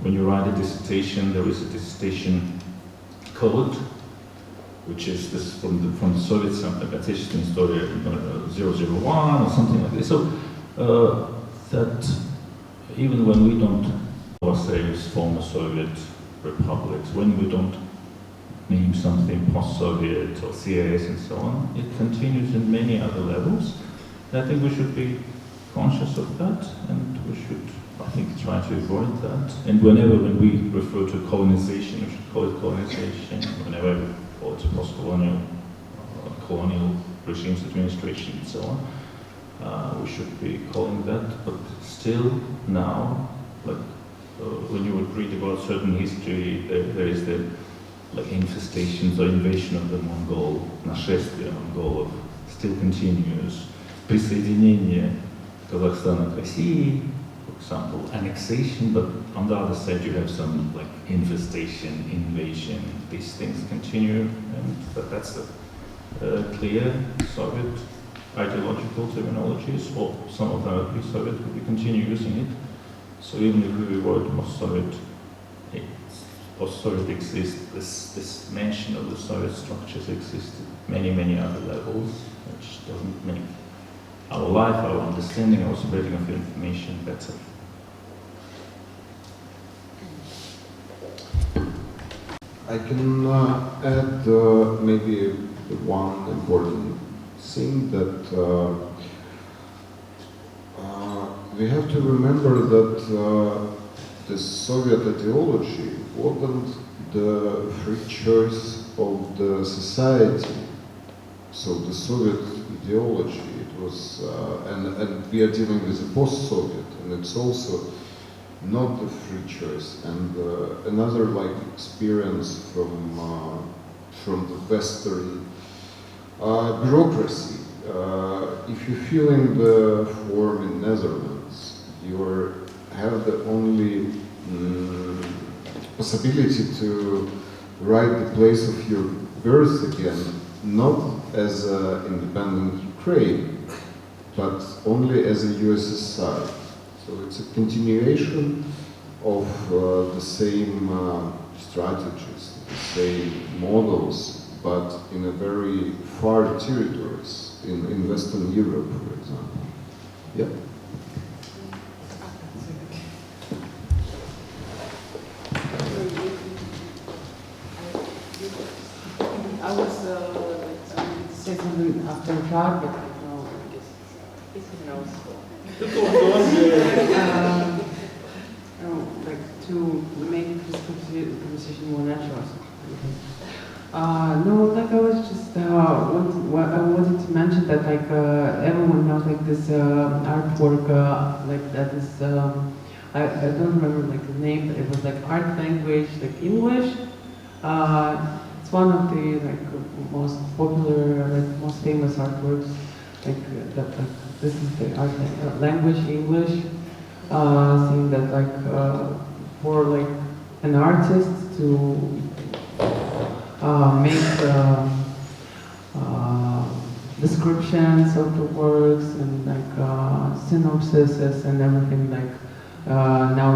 when you write a dissertation, there is a dissertation code, which is this from the Soviet, like Отечественная история 001 or something like this. So that even when we don't ourselves former Soviet republics, when we don't name something post-Soviet or CIS and so on, it continues in many other levels. And I think we should be conscious of that, and we should, I think, try to avoid that. And when we refer to colonization, we should call it colonization. Whenever we call it post-colonial, colonial regimes, administration, and so on, we should be calling that. But still, now, like when you would read about certain history, there is the like infestations or invasion of the Mongol, нашествие Monголов still continues. Присоединение Kazakhstana к России, for example, annexation, but on the other side you have some like infestation, invasion, these things continue, and that's a clear Soviet ideological terminologies, or some of them at least Soviet, but we continue using it. So even if we avoid post-Soviet, post-Soviet exists, this mention of the Soviet structures exists at many other levels, which doesn't make our life, our understanding, our spreading of information better. I can add maybe one important thing that we have to remember that the Soviet ideology wasn't the free choice of the society, so the Soviet ideology, it was, and we are dealing with the post-Soviet, and it's also not the free choice. And another like experience from the Western bureaucracy. If you fill in the form in Netherlands, you have the only possibility to write the place of your birth again, not as an independent Ukraine, but only as a USSR. So it's a continuation of the same strategies, the same models, but in a very far territories, in Western Europe, for example. Yeah. I was say something after Prague, but no, I guess it's knows. Like to make this conversation more natural. No, like I was just I wanted to mention that like everyone knows like this artwork like that is I don't remember like the name, but it was like art language like English. It's one of the like most popular, like most famous artworks. Like that, like this is the art language English. Saying that like for like an artist to make descriptions of the works and like synopsises and everything. Like now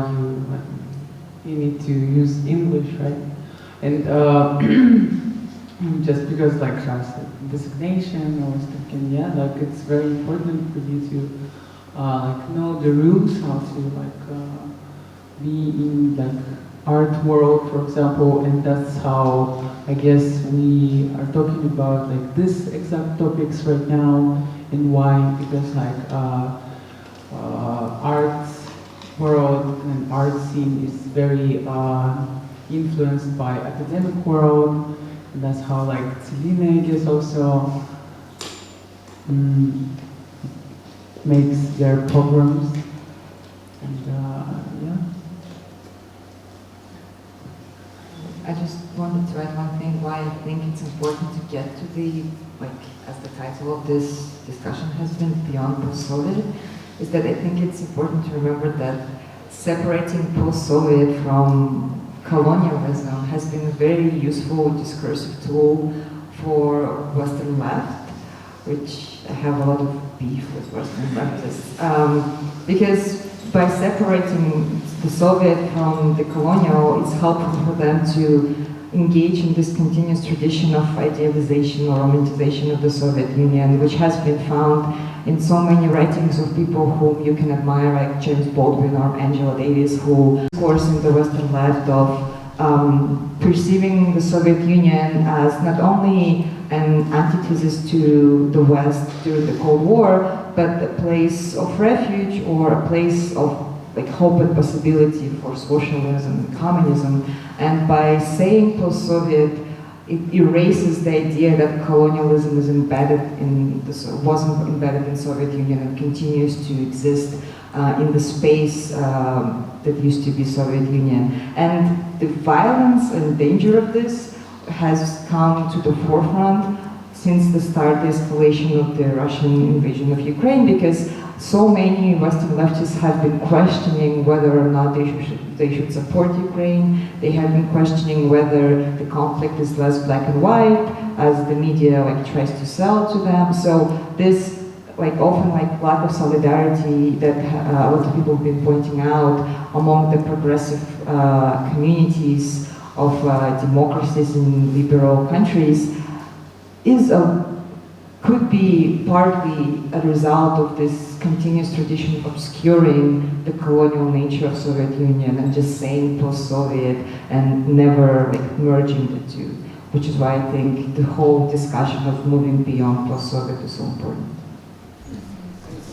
you need to use English, right? And just because like designation or something, yeah, like it's very important for you to like know the rules, how to like be in like art world, for example, and that's how I guess we are talking about like this exact topics right now. And why? Because like art world and art scene is very influenced by academic world, and that's how like Tselinnyyu This also makes their programs, and yeah. I just wanted to add one thing, why I think it's important to get to the, like, as the title of this discussion has been, Beyond Post-Soviet, is that I think it's important to remember that separating post-Soviet from colonialism has been a very useful discursive tool for Western left, which I have a lot of beef with Western leftists. Because by separating the Soviet from the colonial, it's helpful for them to engage in this continuous tradition of idealization or romanticization of the Soviet Union, which has been found in so many writings of people whom you can admire, like James Baldwin or Angela Davis, who discourse in the Western left of perceiving the Soviet Union as not only an antithesis to the West during the Cold War, but a place of refuge or a place of like hope and possibility for socialism and communism. And by saying post-Soviet, it erases the idea that colonialism is embedded in wasn't embedded in Soviet Union and continues to exist in the space that used to be Soviet Union. And the violence and danger of this has come to the forefront since the start, the escalation of the Russian invasion of Ukraine, because so many Western leftists have been questioning whether or not they should support Ukraine. They have been questioning whether the conflict is less black and white, as the media like tries to sell to them. So this like often like lack of solidarity that a lot of people have been pointing out among the progressive communities of democracies in liberal countries is could be partly a result of this continuous tradition of obscuring the colonial nature of Soviet Union and just saying post-Soviet and never like merging the two, which is why I think the whole discussion of moving beyond post-Soviet is so important.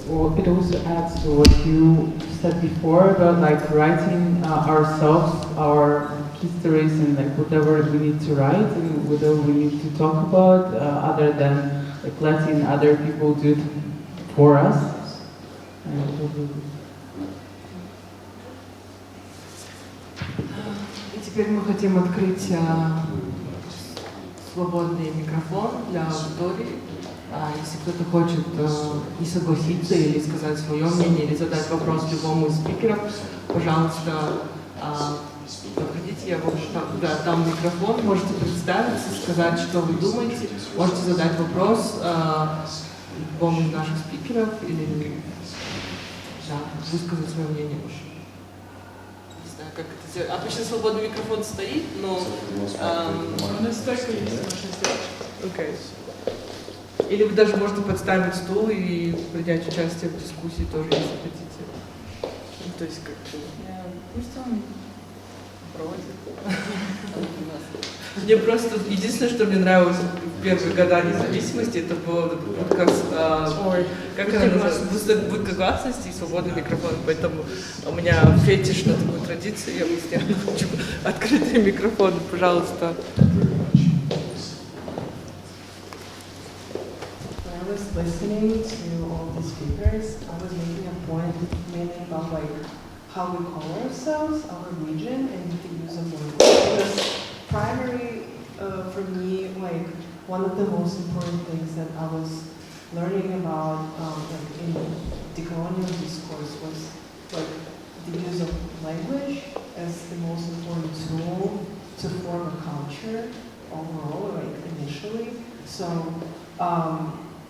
Well, it also adds to what you said before about like writing ourselves, our histories and like whatever we need to write and whatever we need to talk about, other than like letting other people do it for us. И теперь мы хотим открыть свободный микрофон для аудитории. Если кто-то хочет не согласиться или сказать свое мнение, или задать вопрос любому из спикеров, пожалуйста, подходите, я вам дам микрофон, можете представиться, сказать, что вы думаете, можете задать вопрос любому из наших спикеров или высказать свое мнение. Не знаю, как это сделать. Обычно свободный микрофон стоит, но... У нас только есть наша встреча. Окей. Или вы даже можете подставить стул и принять участие в дискуссии тоже, если хотите. Ну, то есть как-то... Пусть он проводит. Мне просто... Единственное, что мне нравилось в первые года независимости, это было как она называется? Будка гласности и свободный микрофон. Поэтому у меня фетиш на такую традицию. Я постоянно хочу открытый микрофон. Пожалуйста. Listening to all the speakers, I was making a point mainly about like how we call ourselves, our region, and the use of language. Because primary, for me, like one of the most important things that I was learning about like in decolonial discourse was like the use of language as the most important tool to form a culture overall, like initially. So.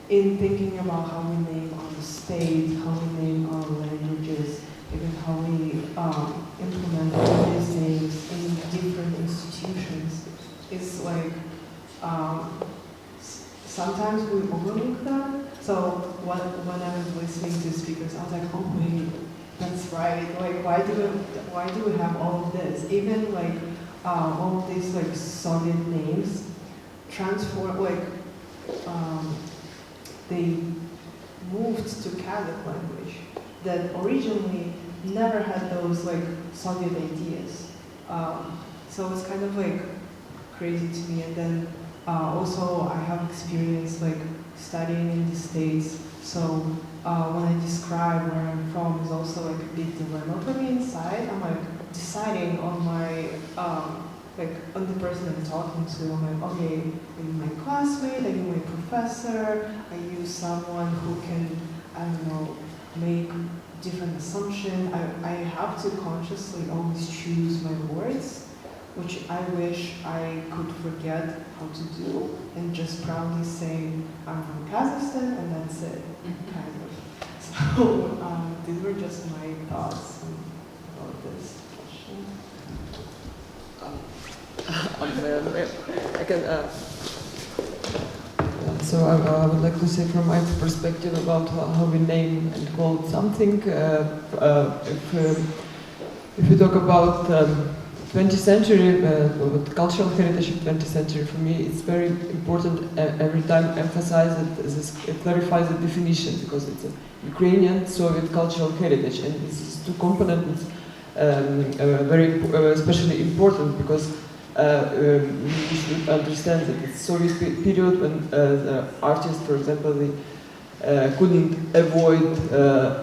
In thinking about how we name our state, how we name our languages, even how we implement these names in different institutions, it's like sometimes we overlook that. So when I was listening to speakers, I was like, oh wait, that's right. Like why do we have all of this? Even like all of these like Soviet names transform like. They moved to Kazakh language that originally never had those like Soviet ideas. So it's kind of like crazy to me. And then also I have experience like studying in the States. So when I describe where I'm from is also like a big dilemma for me inside. I'm like deciding on my like on the person I'm talking to. I'm like, okay, are you my classmate? Are you my professor? Are you someone who can, I don't know, make different assumptions? I have to consciously always choose my words, which I wish I could forget how to do and just proudly say, I'm from Kazakhstan and that's it, kind of. So these were just my thoughts about this question. I can, So I would like to say from my perspective about how we name and call something. If we talk about 20th century, cultural heritage of 20th century, for me it's very important every time emphasize it clarifies the definition, because it's a Ukrainian Soviet cultural heritage, and this is two components very especially important, because we should understand that it's Soviet period when artists, for example, they couldn't avoid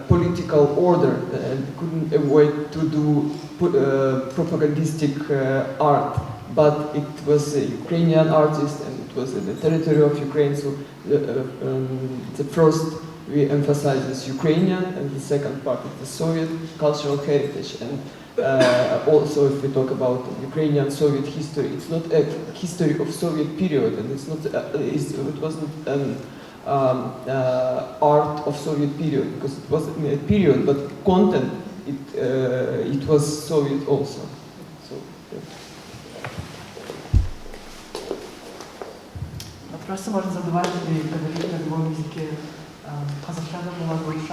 political order and couldn't avoid to do propagandistic art, but it was a Ukrainian artist and it was in the territory of Ukraine. So the first we emphasize is Ukrainian, and the second part is the Soviet cultural heritage. And also, if we talk about Ukrainian Soviet history, it's not a history of Soviet period, and it's not it wasn't an art of Soviet period, because it wasn't a period, but content it was Soviet also. So, yeah. Вопросы можно задавать или говорить на любом языке. Казахстана, Беларусь,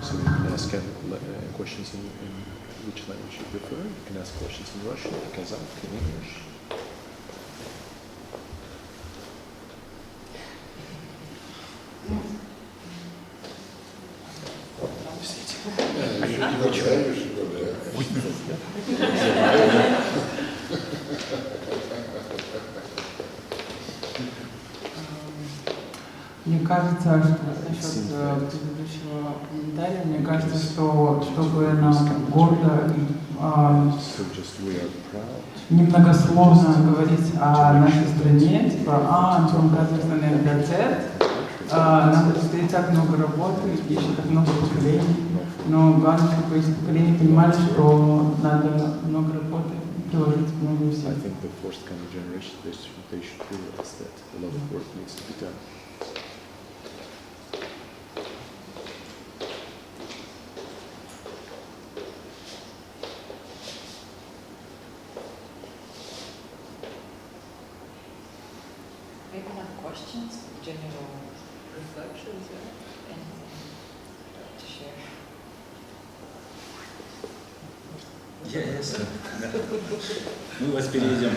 So you can ask questions in which language you prefer. You can ask questions in Russian, in Kazakh, in English. Which language you go there? кажется, насчет предыдущего комментария, мне кажется, что чтобы нам гордо и немногословно говорить о нашей стране, типа, I'm from Kazakhstan and that's it, нам предстоит так много работы, еще так много поколений, но главное, чтобы эти поколения понимали, что надо много работы приложить много усилий. I think the forthcoming generation, they should realize that a lot of work needs to be done. Maybe have questions, general reflections, or anything to share? Yes. Мы вас переведем.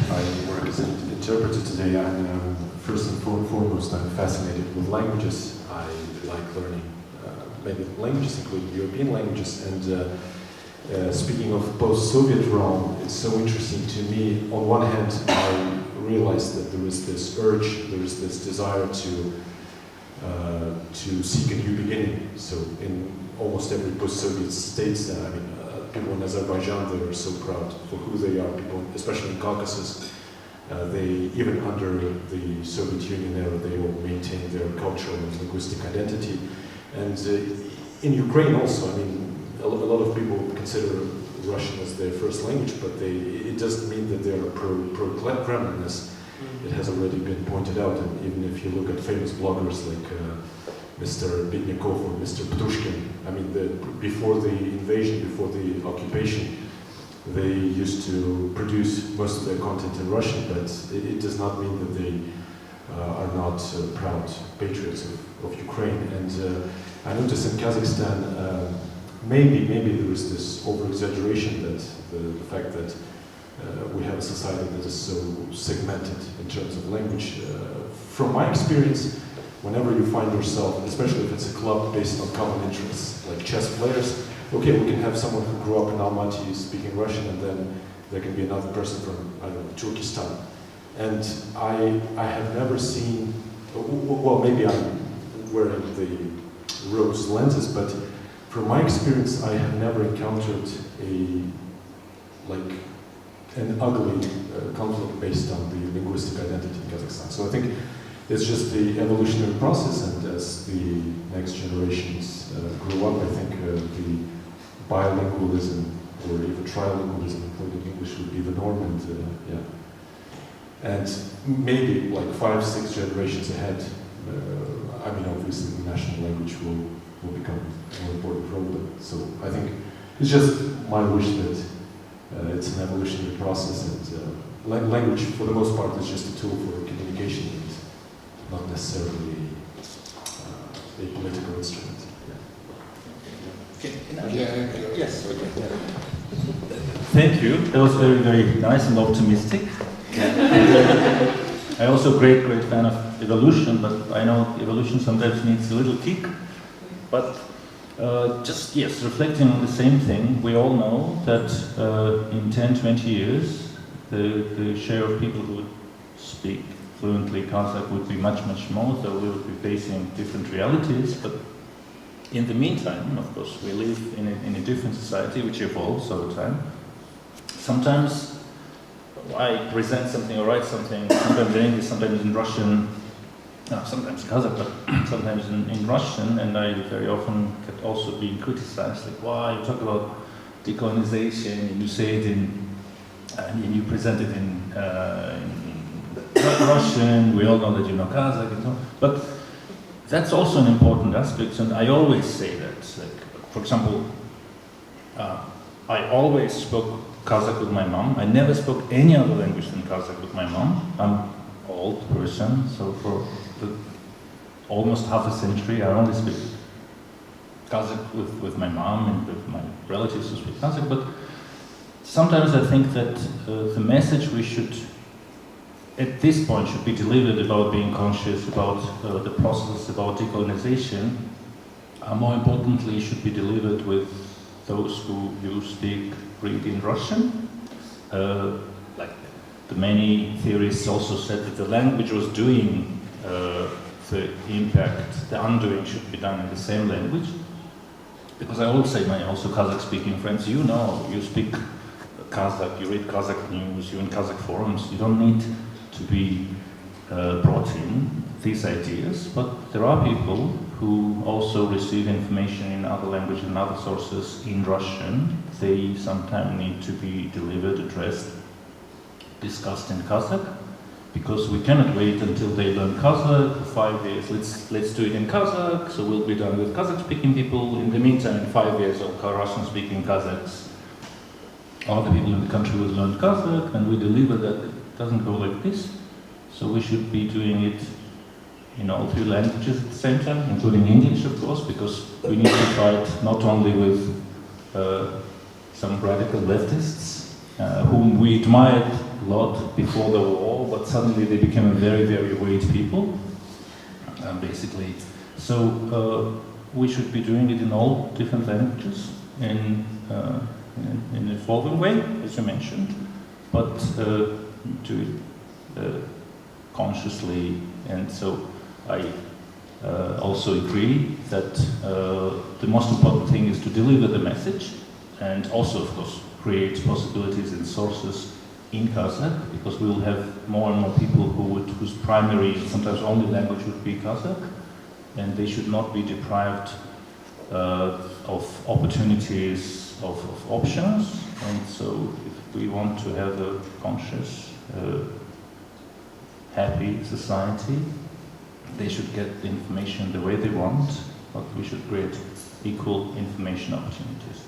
I work as an interpreter today, and first and foremost, I'm fascinated with languages. I like learning many languages, including European languages. And speaking of post-Soviet realm, it's so interesting to me. On one hand, I realized that there is this urge, there is this desire to seek a new beginning. So in almost every post-Soviet states, people in Azerbaijan, they are so proud for who they are. People, especially in Caucasus, they, even under the Soviet Union era, they all maintain their cultural and linguistic identity. And in Ukraine also, a lot of people consider Russian as their first language, but it doesn't mean that they are pro-Kremlin, as it has already been pointed out. And even if you look at famous bloggers like Mr. Bidnikov or Mr. Ptushkin, before the invasion, before the occupation, they used to produce most of their content in Russian, but it does not mean that they are not proud patriots of Ukraine. And I notice in Kazakhstan, maybe there is this over-exaggeration that the fact that we have a society that is so segmented in terms of language. From my experience, whenever you find yourself, especially if it's a club based on common interests, like chess players, okay, we can have someone who grew up in Almaty speaking Russian, and then there can be another person from, I don't know, Turkestan. And I have never seen, well, maybe I'm wearing the rose lenses, but from my experience, I have never encountered an ugly conflict based on the linguistic identity in Kazakhstan. So I think it's just the evolutionary process, and as the next generations grow up, I think the bilingualism or even trilingualism, including English, would be the norm. And maybe like 5-6 generations ahead, obviously the national language will become a more important role. So I think it's just my wish that it's an evolutionary process, and language, for the most part, is just a tool for communication, and not necessarily a political instrument. Yes. Thank you. That was very, very nice and optimistic. I'm also a great fan of evolution, but I know evolution sometimes needs a little kick. But reflecting on the same thing, we all know that in 10-20 years, the share of people who would speak fluently Kazakh would be much, much more, so we would be facing different realities. But in the meantime, of course, we live in a different society which evolves over time. Sometimes I present something or write something, sometimes in English, sometimes in Russian, sometimes Kazakh, but sometimes in Russian, and I very often get also being criticized, like, why you talk about decolonization, and you say it and you present it in Russian, we all know that you know Kazakh, and so on. But that's also an important aspect, and I always say that. Like, for example, I always spoke Kazakh with my mom. I never spoke any other language than Kazakh with my mom. I'm an old person, so for almost half a century, I only speak Kazakh with my mom and with my relatives who speak Kazakh. But sometimes I think that the message we should, at this point, should be delivered about being conscious, about the process, about decolonization, more importantly, should be delivered with those who speak, read in Russian. Like the many theorists also said that the language was doing the impact, the undoing should be done in the same language. Because I always say, my also Kazakh-speaking friends, you know, you speak Kazakh, you read Kazakh news, you're in Kazakh forums, you don't need to be brought in these ideas, but there are people who also receive information in other languages and other sources in Russian. They sometimes need to be delivered, addressed, discussed in Kazakh, because we cannot wait until they learn Kazakh for 5 years. Let's do it in Kazakh, so we'll be done with Kazakh-speaking people. In the meantime, in 5 years, all Russian-speaking Kazakhs, all the people in the country will learn Kazakh, and we deliver that. It doesn't go like this. So we should be doing it in all 3 languages at the same time, including English, of course, because we need to fight not only with some radical leftists, whom we admired a lot before the war, but suddenly they became a very, very weird people, basically. So we should be doing it in all different languages in an evolving way, as you mentioned, but do it consciously. And so I also agree that the most important thing is to deliver the message, and also, of course, create possibilities and sources in Kazakh, because we will have more and more people whose primary, sometimes only language would be Kazakh, and they should not be deprived of opportunities, of options. And so if we want to have a conscious, happy society, they should get the information the way they want, but we should create equal information opportunities.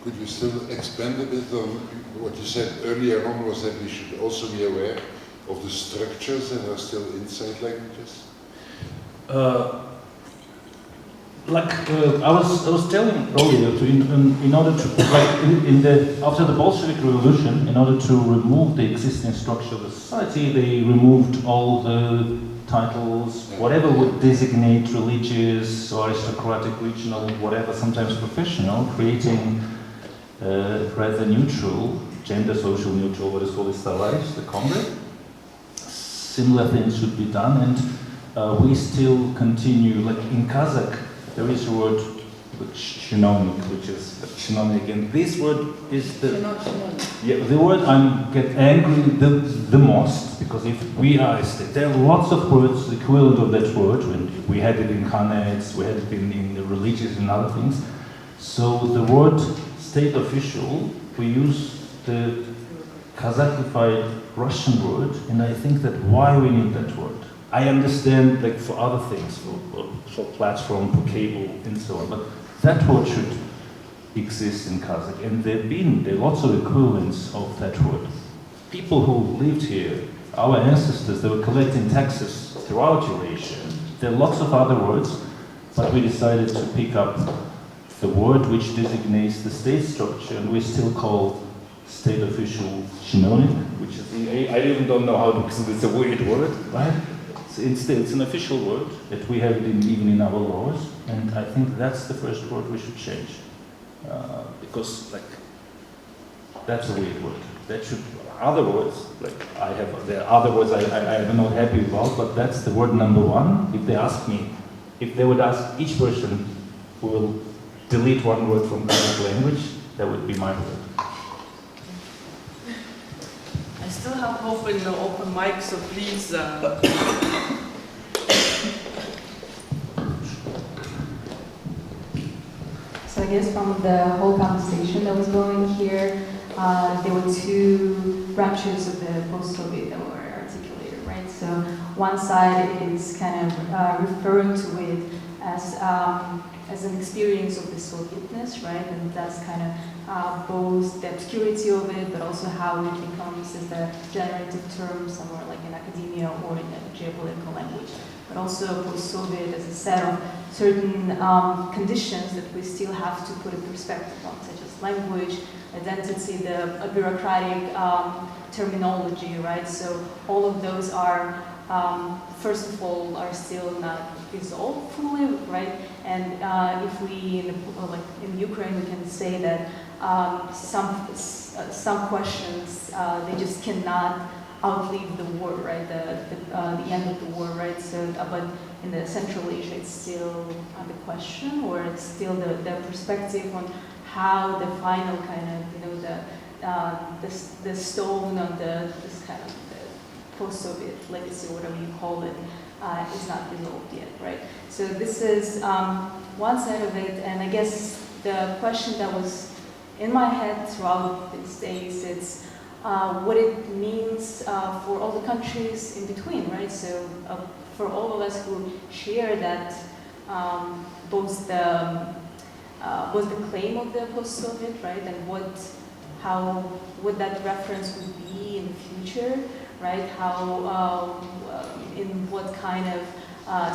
Could you still expand a bit on what you said earlier on, was that we should also be aware of the structures that are still inside languages? I was telling earlier, in order to, after the Bolshevik Revolution, in order to remove the existing structure of the society, they removed all the titles, whatever would designate religious or aristocratic, regional, whatever, sometimes professional, creating rather neutral, gender social neutral, what is called the comrade. Similar things should be done, and we still continue, like in Kazakh, there is a word, chinovnik, which is chinovnik, and this word is the word I get angry the most, because if we are, there are lots of words equivalent of that word, when we had it in Khanets, we had it in the religious and other things. So the word state official, we use the Kazachified Russian word, and I think that why we need that word. I understand, like, for other things, for platform, for cable, and so on, but that word should exist in Kazakh, and there are lots of equivalents of that word. People who lived here, our ancestors, they were collecting taxes throughout Eurasia. There are lots of other words, but we decided to pick up the word which designates the state structure, and we still call state official chinovnik, which is, I even don't know how to, because it's a weird word, right? It's an official word that we have even in our laws, and I think that's the first word we should change, because that's a weird word. That should, other words, there are other words I am not happy about, but that's the word number one. If they would ask each person who will delete one word from Kazakh language, that would be my word. I still have hope in the open mic, so please. So I guess from the whole conversation that was going here, there were 2 branches of the post-Soviet that were articulated, right? So one side is kind of referring to it as an experience of the Sovietness, right? And that's kind of both the obscurity of it, but also how it becomes as a generative term somewhere like in academia or in a geopolitical language. But also post-Soviet as a set of certain conditions that we still have to put a perspective on, such as language, identity, the bureaucratic terminology, right? So all of those are, first of all, are still not resolved fully, right? And if we, like in Ukraine, we can say that some questions, they just cannot outlive the war, right? The end of the war, right? So, but in the Central Asia, it's still the question, or it's still the perspective on how the final kind of, you know, the stone on this kind of post-Soviet legacy, whatever you call it, is not resolved yet, right? So this is one side of it, and I guess the question that was in my head throughout these days, it's what it means for all the countries in between, right? So for all of us who share that both the claim of the post-Soviet, right, and what that reference would be in the future, right? How in what kind of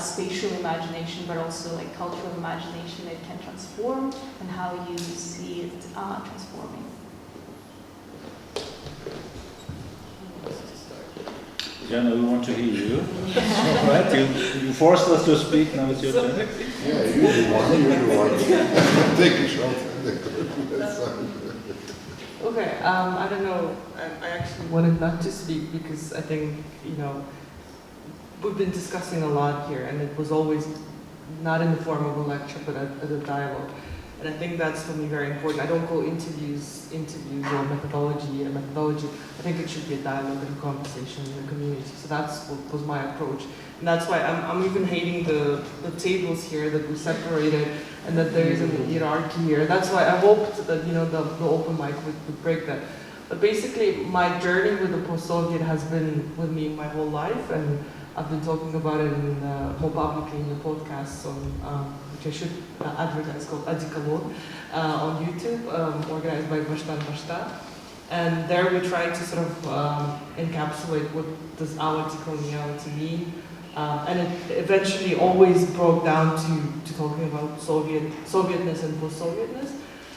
spatial imagination, but also like cultural imagination it can transform, and how you see it transforming. Diana, we want to hear you. Right? You forced us to speak, now it's your turn. Yeah, you want. Take a shot. Okay, I don't know. I actually wanted not to speak because I think, you know, we've been discussing a lot here, and it was always not in the form of a lecture, but as a dialogue. And I think that's for me very important. I don't call interviews or methodology a methodology. I think it should be a dialogue and a conversation in the community. So that's what was my approach. And that's why I'm even hating the tables here that we separated and that there is a hierarchy here. That's why I hoped that, you know, the open mic would break that. But basically, my journey with the post-Soviet has been with me my whole life, and I've been talking about it more publicly in the podcast, which I should advertise, called Adikalon, on YouTube, organized by Bashtan. And there we try to sort of encapsulate what does our decoloniality mean. And it eventually always broke down to talking about Sovietness and post-Sovietness.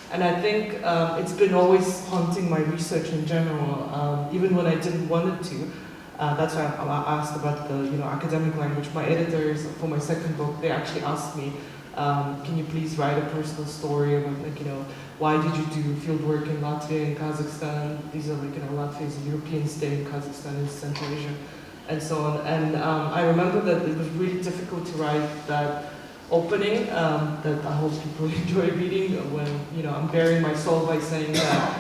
And I think it's been always haunting my research in general, even when I didn't want it to. That's why I asked about the academic language. My editors for my second book, they actually asked me, can you please write a personal story about why did you do field work in Latvia and Kazakhstan? These are Latvia is a European state, Kazakhstan is Central Asia, and so on. And I remember that it was really difficult to write that opening that I hope people enjoy reading when I'm bearing my soul by saying that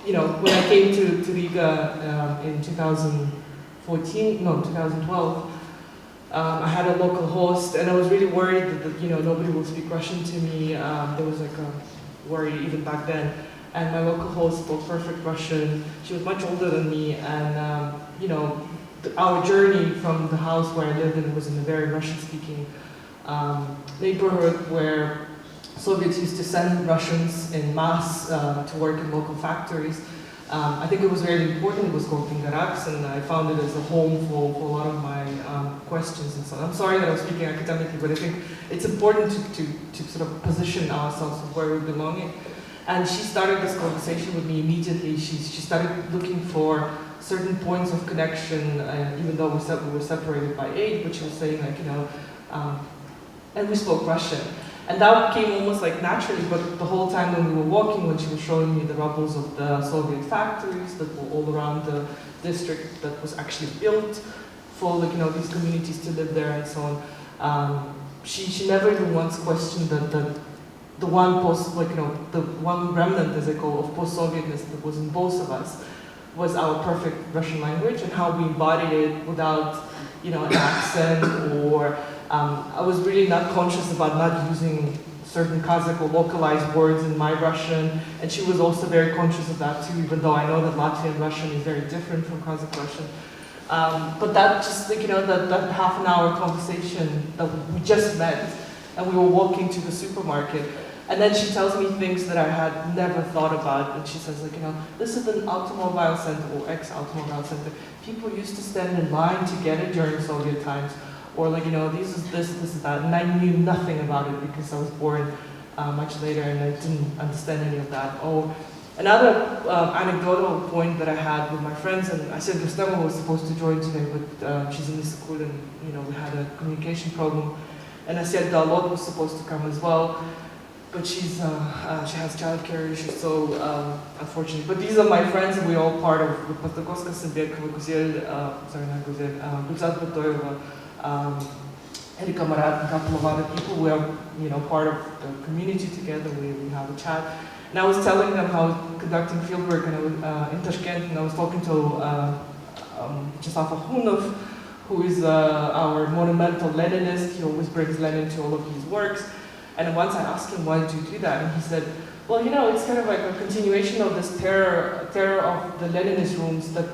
when I came to Riga in 2012, I had a local host, and I was really worried that nobody will speak Russian to me. There was like a worry even back then. And my local host spoke perfect Russian. She was much older than me, and our journey from the house where I lived in was in a very Russian-speaking neighborhood where Soviets used to send Russians in mass to work in local factories. I think it was very important. It was called Pingaraks, and I found it as a home for a lot of my questions and so on. I'm sorry that I'm speaking academically, but I think it's important to sort of position ourselves where we belong. And she started this conversation with me immediately. She started looking for certain points of connection, even though we were separated by age, but she was saying and we spoke Russian. And that came almost like naturally, but the whole time when we were walking, when she was showing me the rubbles of the Soviet factories that were all around the district that was actually built for these communities to live there and so on, she never even once questioned the one the one remnant, as I call, of post-Sovietness that was in both of us was our perfect Russian language and how we embodied it without an accent or. I was really not conscious about not using certain Kazakh or localized words in my Russian, and she was also very conscious of that too, even though I know that Latvian Russian is very different from Kazakh Russian. But that just that half an hour conversation that we just met, and we were walking to the supermarket, and then she tells me things that I had never thought about, and she says this is an automobile center or ex-automobile center. People used to stand in line to get it during Soviet times. Or this is that, and I knew nothing about it because I was born much later and I didn't understand any of that. Or another anecdotal point that I had with my friends, and I said Rustema was supposed to join today, but she's in the school and we had a communication problem. And Asia Dalot was supposed to come as well, but she has childcare issues, so unfortunately. But these are my friends, and we're all part of Pastakovska, Sebekova, Guzel, Gulzat Batoeva, Erika Marat, and a couple of other people. We are, part of the community together. We have a chat. And I was telling them how I was conducting fieldwork in Tashkent, and I was talking to Vyacheslav Akhunov, who is our monumental Leninist. He always brings Lenin to all of his works. And once I asked him, why did you do that? And he said, well, it's kind of like a continuation of this terror of the Leninist rooms that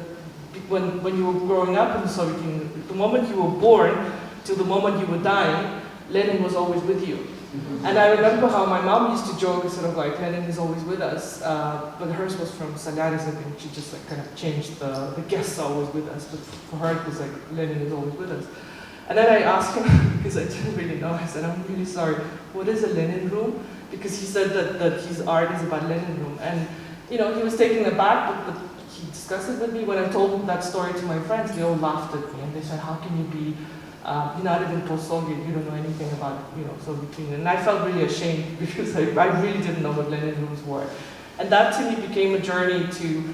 when you were growing up in the Soviet Union, the moment you were born till the moment you were dying, Lenin was always with you. And I remember how my mom used to joke, sort of like, Lenin is always with us, but hers was from Salyarizek, and she just kind of changed the guests are always with us, but for her it was like, Lenin is always with us. And then I asked him, because I didn't really know, I said, I'm really sorry, what is a Lenin room? Because he said that his art is about Lenin room. And, he was taken aback, but he discussed it with me. When I told that story to my friends, they all laughed at me, and they said, how can you be united in post-Soviet, you don't know anything about, Soviet Union. And I felt really ashamed, because I really didn't know what Lenin rooms were. And that to me became a journey to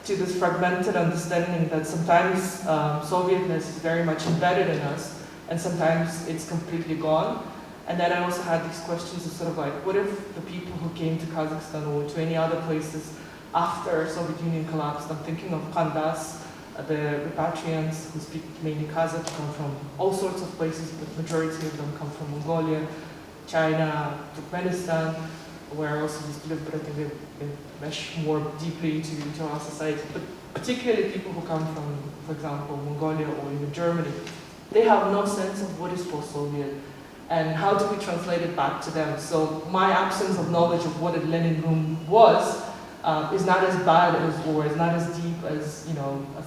this fragmented understanding that sometimes Sovietness is very much embedded in us, and sometimes it's completely gone. And then I also had these questions of sort of like, what if the people who came to Kazakhstan or to any other places after Soviet Union collapsed? I'm thinking of Kandas, the repatriants who speak mainly Kazakh, come from all sorts of places, but the majority of them come from Mongolia, China, Turkmenistan, where I also used to live, but I think they mesh more deeply to our society. But particularly people who come from, for example, Mongolia or even Germany, they have no sense of what is post-Soviet and how do we translate it back to them. So my absence of knowledge of what a Lenin room was is not as bad as, or is not as deep as,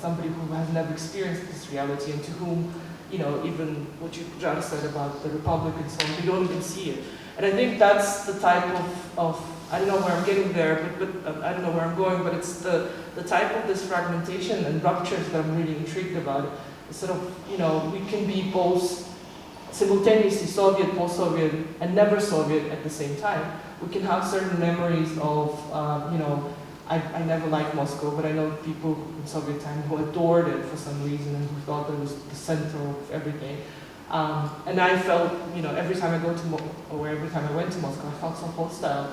somebody who has never experienced this reality and to whom, even what you just said about the Republic and so on, we don't even see it. And I think that's the type of I don't know where I'm getting there, but I don't know where I'm going, but it's the type of this fragmentation and ruptures that I'm really intrigued about. It's sort of, we can be both simultaneously Soviet, post-Soviet, and never Soviet at the same time. We can have certain memories of, I never liked Moscow, but I know people in Soviet time who adored it for some reason and who thought that it was the center of everything. And I felt, every time I go to, or every time I went to Moscow, I felt so hostile.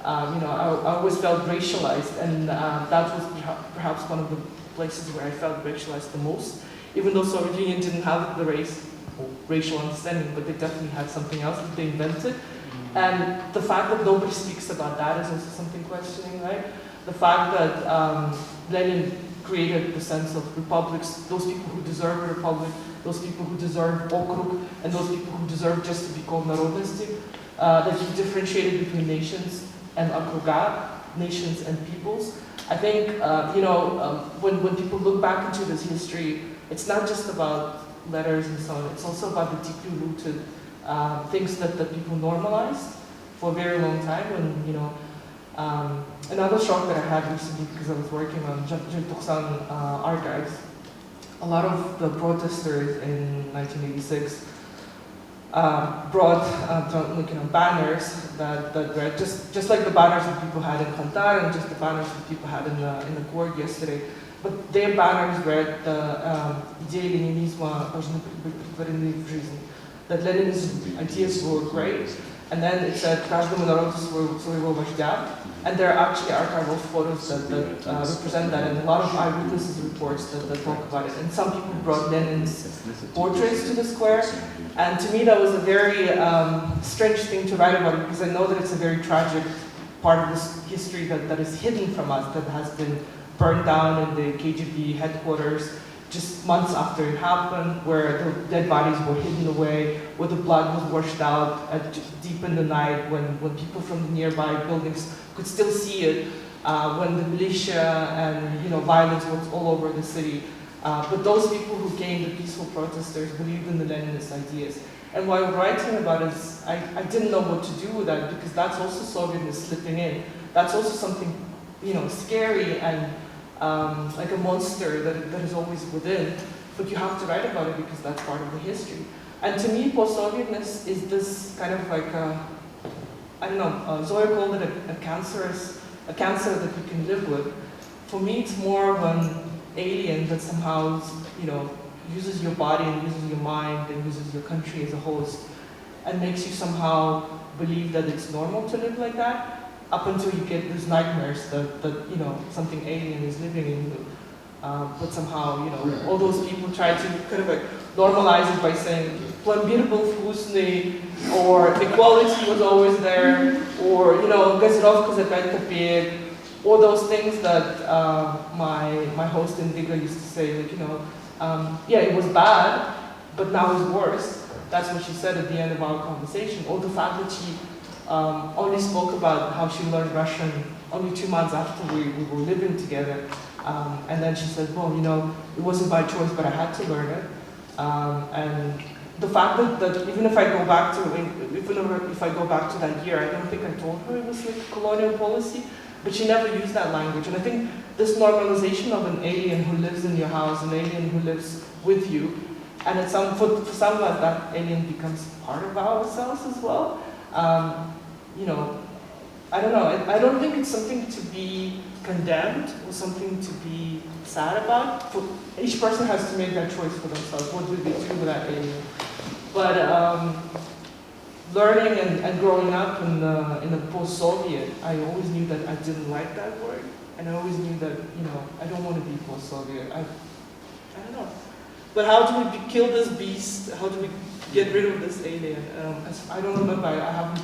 I always felt racialized, and that was perhaps one of the places where I felt racialized the most. Even though Soviet Union didn't have the racial understanding, but they definitely had something else that they invented. And the fact that nobody speaks about that is also something questioning, right? The fact that Lenin created the sense of republics, those people who deserve a republic, those people who deserve okrug, and those people who deserve just to be called narodnosti, that he differentiated between nations and okruga, nations and peoples. I think, when people look back into this history, it's not just about letters and so on, it's also about the deeply rooted things that people normalized for a very long time. And, another shock that I had recently, because I was working on Jeltoksan archives, a lot of the protesters in 1986 brought banners that read just like the banners that people had in Kandar and just the banners that people had in the Gorg yesterday. But their banners read идеи ленинизма должны быть претворены в жизнь. That Lenin's ideas were great, and then it said каждому народу своего вождя, and there are actually archival photos that represent that, and a lot of eyewitnesses reports that talk about it. And some people brought Lenin's portraits to the square, and to me that was a very strange thing to write about, because I know that it's a very tragic part of this history that is hidden from us, that has been burned down in the KGB headquarters just months after it happened, where the dead bodies were hidden away, where the blood was washed out deep in the night, when people from the nearby buildings could still see it, when the militia and violence was all over the city. But those people who came, the peaceful protesters, believed in the Leninist ideas. And while writing about it, I didn't know what to do with that, because that's also Sovietness slipping in. That's also something scary and like a monster that is always within, but you have to write about it because that's part of the history. And to me, post-Sovietness is this kind of like I don't know, Zoya called it a cancer that we can live with. For me, it's more of an alien that somehow, you know, uses your body and uses your mind and uses your country as a host and makes you somehow believe that it's normal to live like that, up until you get these nightmares that you know, something alien is living in you. But somehow, you know, all those people try to kind of like normalize it by saying, пломбировал вкусный, or equality was always there, or, you know, газировка за 5 копеек, all those things that my host in Riga used to say, like, you know, yeah, it was bad, but now it's worse. That's what she said at the end of our conversation. Or the fact that she only spoke about how she learned Russian only 2 months after we were living together. And then she said, well, you know, it wasn't by choice, but I had to learn it. And the fact that even if I go back to, if I go back to that year, I don't think I told her it was like colonial policy, but she never used that language. And I think this normalization of an alien who lives in your house, an alien who lives with you, and for some of us, that alien becomes part of ourselves as well. You know, I don't know. I don't think it's something to be condemned or something to be sad about. Each person has to make that choice for themselves. What do they do with that alien? But learning and growing up in the post-Soviet, I always knew that I didn't like that word, and I always knew that, you know, I don't want to be post-Soviet. I don't know. But how do we kill this beast? How do we get rid of this alien? I don't remember. I haven't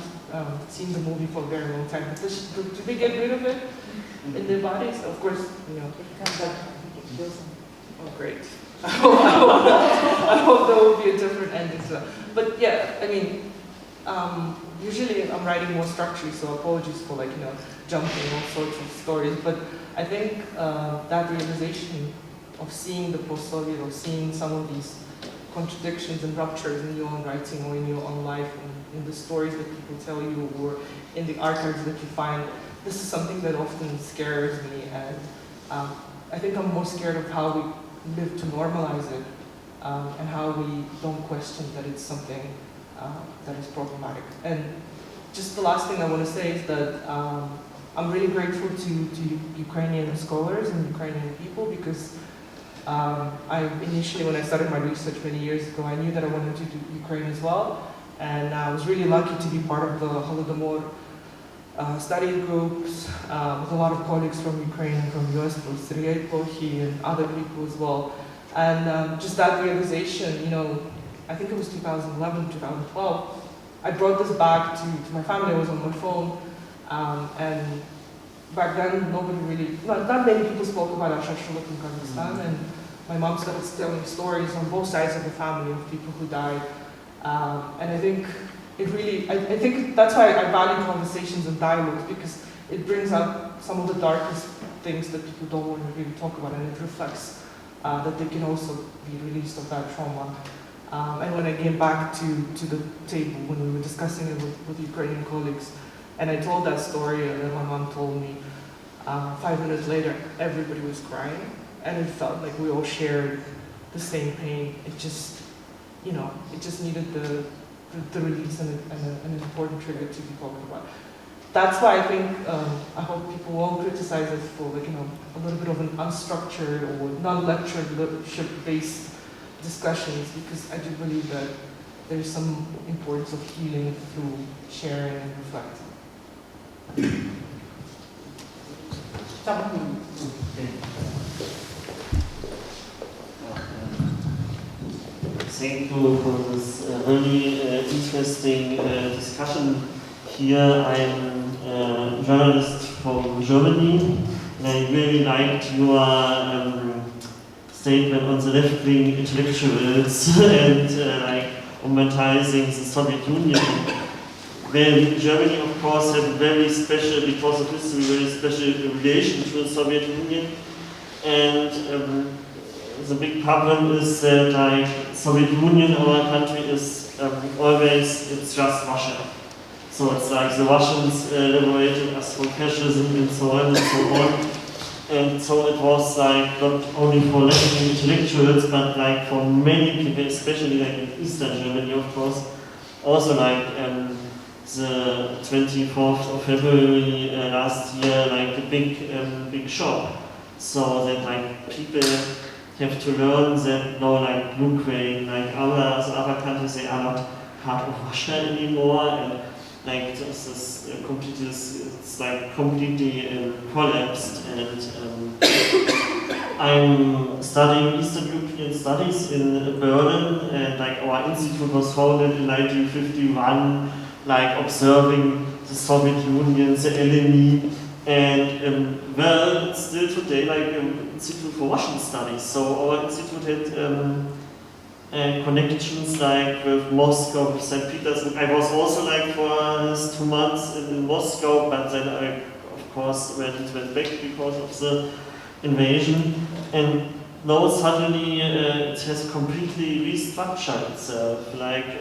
seen the movie for a very long time. But do they get rid of it in their bodies? Of course, you know. It comes back, it kills them. Oh, great. I hope there will be a different ending to that. But yeah, I mean, usually I'm writing more structurally, so apologies for, like, you know, jumping all sorts of stories. But I think that realization of seeing the post-Soviet, of seeing some of these contradictions and ruptures in your own writing or in your own life, in the stories that people tell you, or in the archives that you find, this is something that often scares me. And I think I'm more scared of how we live to normalize it, and how we don't question that it's something that is problematic. And just the last thing I want to say is that I'm really grateful to Ukrainian scholars and Ukrainian people, because initially, when I started my research many years ago, I knew that I wanted to do Ukraine as well. And I was really lucky to be part of the Holodomor study groups with a lot of colleagues from Ukraine, from US, from Seriyay and other people as well. And just that realization, you know, I think it was 2011, 2012, I brought this back to my family. I was on my phone, and back then, nobody really, not many people spoke about іс-шаралар in Kazakhstan, and my mom started telling stories on both sides of the family of people who died. And I think it really, I think that's why I value conversations and dialogues, because it brings out some of the darkest things that people don't want to really talk about, and it reflects that they can also be released of that trauma. And when I came back to the table, when we were discussing it with Ukrainian colleagues, and I told that story, and then my mom told me, 5 minutes later, everybody was crying, and it felt like we all shared the same pain. It just, you know, it just needed the release and an important trigger to be talked about. That's why I think, I hope people won't criticize us for, like, you know, a little bit of an unstructured or non-lecture-based discussions, because I do believe that there's some importance of healing through sharing and reflecting. Thank you for this really interesting discussion here. I'm a journalist from Germany, and I really liked your statement on the left-wing intellectuals and like romanticizing the Soviet Union. Well, Germany, of course, had a very special, because of history, very special relation to the Soviet Union. And the big problem is that, like, Soviet Union, our country, is always, it's just Russia. So it's like the Russians liberated us from fascism and so on and so on. And so it was like not only for left-wing intellectuals, but like for many people, especially like in Eastern Germany, of course. Also like the 24th of February last year, like a big shock. So that like people have to learn that no, like Ukraine, like other countries, they are not part of Russia anymore, and like this is completely, it's like completely collapsed. And I'm studying Eastern European Studies in Berlin, and like our institute was founded in 1951, like observing the Soviet Union, the Eleni, and well, still today, like Institute for Russian Studies. So our institute had connections like with Moscow, with St. Petersburg. I was also like for 2 months in Moscow, but then I, of course, went back because of the invasion. And now suddenly it has completely restructured itself, like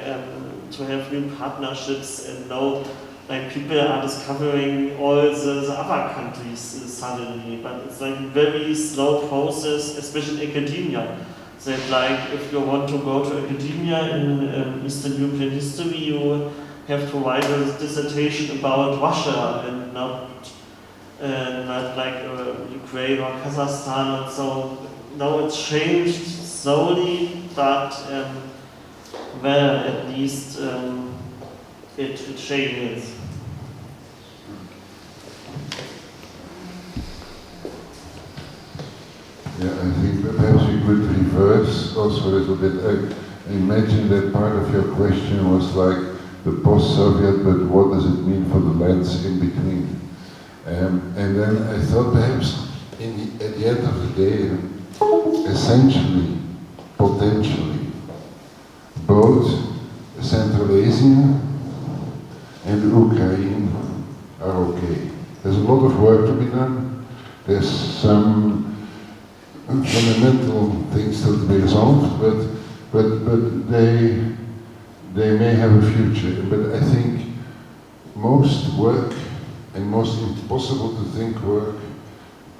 to have new partnerships, and now like people are discovering all the other countries suddenly, but it's like a very slow process, especially in academia. That like if you want to go to academia in Eastern European history, you have to write a dissertation about Russia and not like Ukraine or Kazakhstan. And so now it's changed slowly, but well, at least it changes. Yeah, I think that perhaps we could reverse also a little bit. I imagine that part of your question was like the post-Soviet, but what does it mean for the lands in between? And then I thought perhaps at the end of the day, essentially, potentially, both Central Asia and Ukraine are okay. There's a lot of work to be done. There's some fundamental things still to be resolved, but they may have a future. But I think most work and most impossible to think work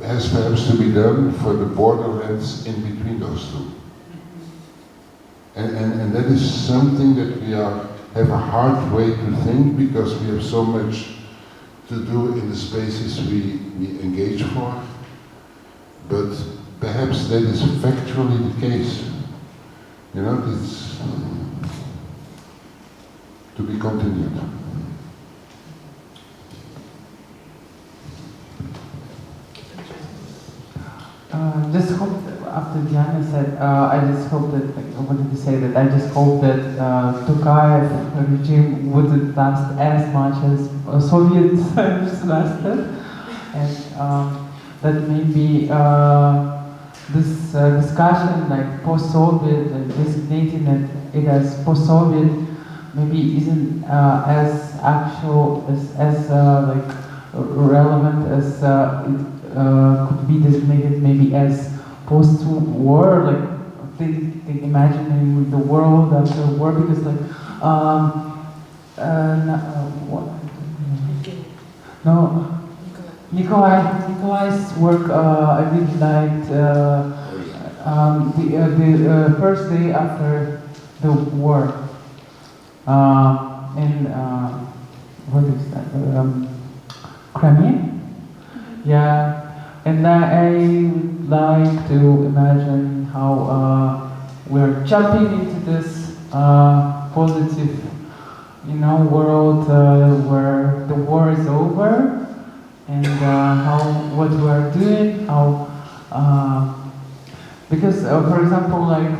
has perhaps to be done for the borderlands in between those two. And that is something that we have a hard way to think, because we have so much to do in the spaces we engage for. But perhaps that is factually the case. You know, it's to be continued. Just hope that after Diana said, I just hope that, I wanted to say that I just hope that Tokayev regime wouldn't last as much as Soviet times lasted, and that maybe this discussion, like post-Soviet, and designating it as post-Soviet, maybe isn't as actual, as like relevant as it could be designated maybe as post-war, like imagining the world after the war, because like Nikolay's work I really liked. The first day after the war, in what is that? Crimea? Yeah. And I would like to imagine how we're jumping into this positive, world where the war is over, and what we're doing, because for example, like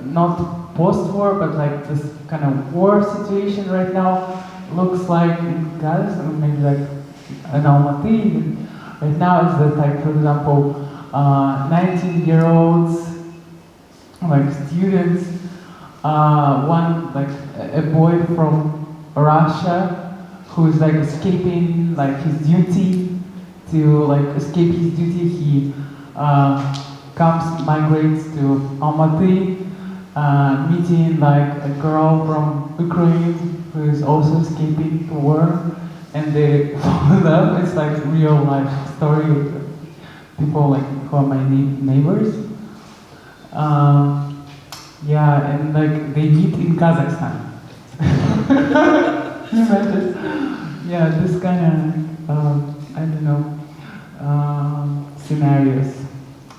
not post-war, but like this kind of war situation right now looks like in Kazakhstan, maybe like an Almaty. Right now it's that, like, for example, 19-year-olds, like students, one, like a boy from Russia who's like escaping like his duty. To like escape his duty, he migrates to Almaty, meeting like a girl from Ukraine who is also escaping the war. And they fall in love. It's like real life story. people like who are my neighbors. Yeah, and like they meet in Kazakhstan. Imagine. Yeah, this kind of I don't know scenarios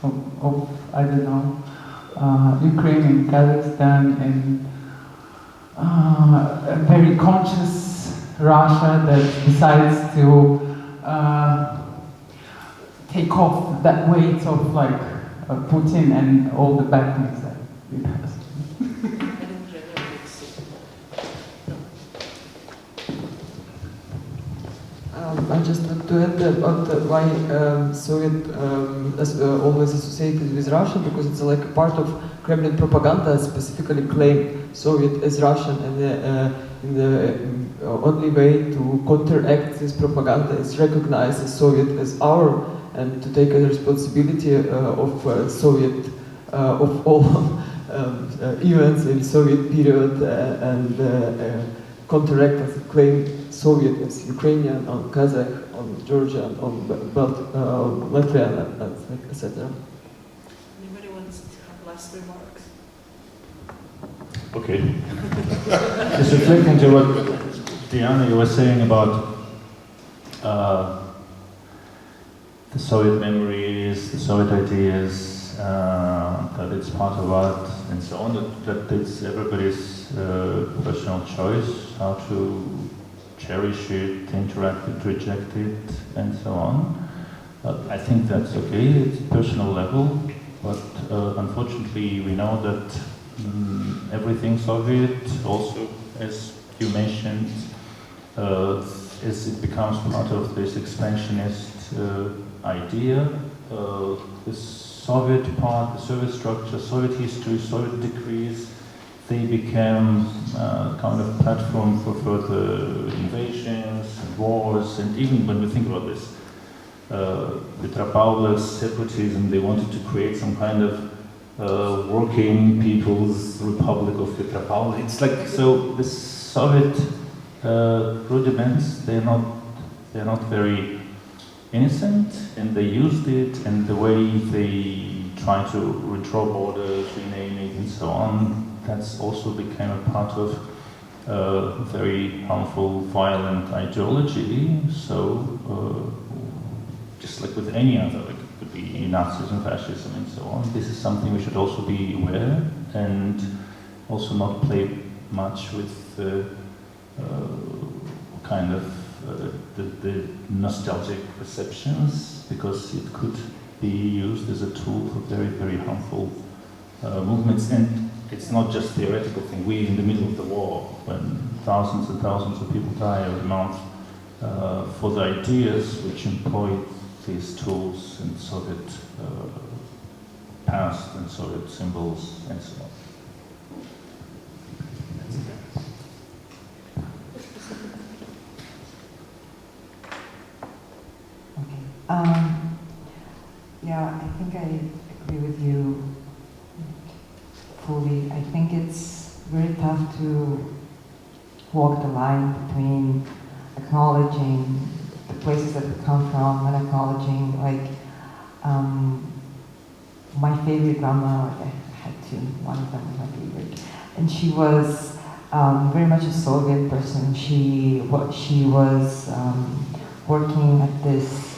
of I don't know Ukrainian, Kazakhstan, and a very conscious Russia that decides to take off that weight of like Putin and all the bad things that it has. I just want to add about why Soviet is always associated with Russia, because it's like a part of Kremlin propaganda, specifically claim Soviet as Russian, and the only way to counteract this propaganda is recognize the Soviet as our, and to take a responsibility of Soviet, of all events in Soviet period, and counteract and claim Soviet as Ukrainian, on Kazakh, on Georgian, on Latvian, etc. Anybody wants to have last remarks? Okay. Just reflecting to what Diana, you were saying about the Soviet memories, the Soviet ideas, that it's part of art and so on, that it's everybody's personal choice how to cherish it, interact with, reject it, and so on. I think that's okay, it's personal level, but unfortunately we know that everything Soviet, also as you mentioned, as it becomes part of this expansionist idea, this Soviet part, the Soviet structure, Soviet history, Soviet decrees, they became kind of platform for further invasions and wars, and even when we think about this, Petropavlov's separatism, they wanted to create some kind of working people's republic of Petropavlov. It's like, so the Soviet rudiments, they're not very innocent, and they used it, and the way they try to redraw borders, rename it, and so on, that's also became a part of very harmful, violent ideology. So, just like with any other, like it could be Nazism, fascism, and so on, this is something we should also be aware, and also not play much with kind of the nostalgic perceptions, because it could be used as a tool for very, very harmful movements. And it's not just a theoretical thing. We, in the middle of the war, when thousands and thousands of people die every month for the ideas which employ these tools and Soviet past and Soviet symbols and so on. Yeah, I think I agree with you fully. I think it's very tough to walk the line between acknowledging the places that we come from and acknowledging, like, my favorite grandma, like I had two, one of them was my favorite, and she was very much a Soviet person. She was working at this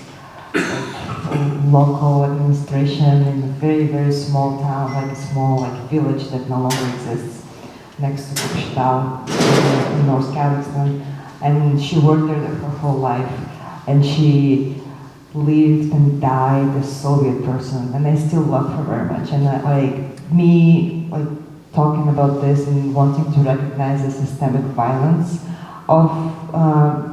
local administration in a very, very small town, like a small village that no longer exists, next to Kokshetau in North Kazakhstan. And she worked there her whole life, and she lived and died a Soviet person, and I still love her very much. And talking about this and wanting to recognize the systemic violence of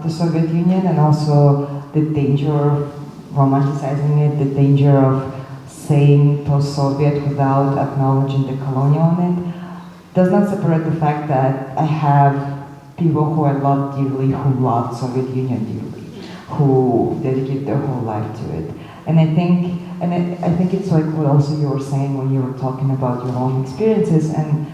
the Soviet Union, and also the danger of romanticizing it, the danger of saying post-Soviet without acknowledging the colonial in it, does not separate the fact that I have people who I love dearly, who love Soviet Union dearly, who dedicate their whole life to it. And I think it's like what also you were saying when you were talking about your own experiences. And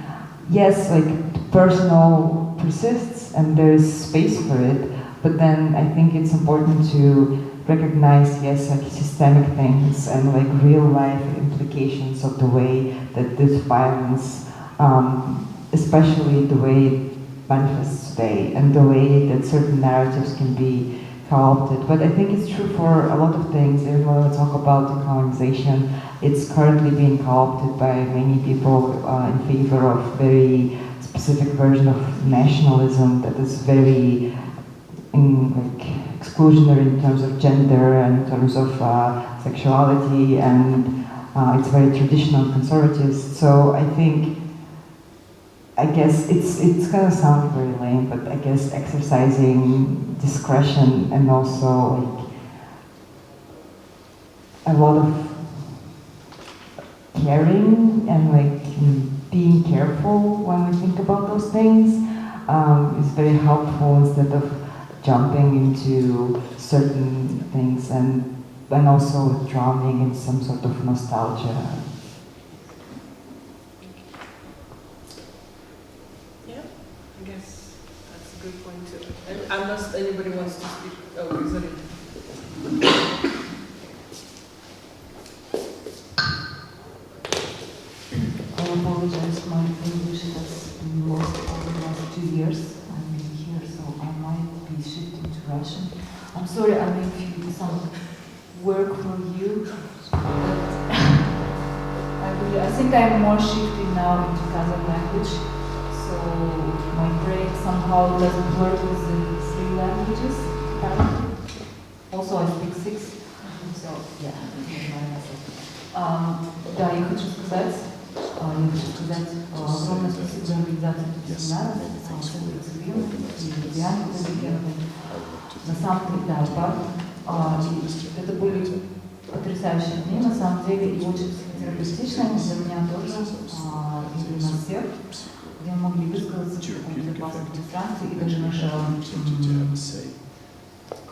yes, like personal persists and there is space for it, but then I think it's important to recognize, yes, like systemic things and like real life implications of the way that this violence, especially the way it manifests today and the way that certain narratives can be co-opted. But I think it's true for a lot of things. Even when we talk about decolonization, it's currently being co-opted by many people in favor of very specific version of nationalism that is very exclusionary in terms of gender and in terms of sexuality, and it's very traditional and conservative. So I guess it's gonna sound very lame, but I guess exercising discretion and also like a lot of caring and like being careful when we think about those things is very helpful instead of jumping into certain things and also drowning in some sort of nostalgia. Yeah, I guess that's a good point too. And unless anybody wants to speak, oh, is it? I apologize, my English has been lost over the last 2 years. I've been here, so I might be shifting to Russian. I'm sorry I made some work for you, but I think I'm more shifting now into Kazakh language, so my brain somehow doesn't work with the 3 languages, apparently. Also I speak 6, so yeah, да, я хочу сказать, огромное спасибо за организацию этого семинара, Диане Т.Құдайбергенной, на самом деле, да, Bart. Это были потрясающие дни, на самом деле, и очень психотерапевтичные для меня тоже, и для нас всех, где мы могли высказаться в таком безопасном пространстве, и даже наша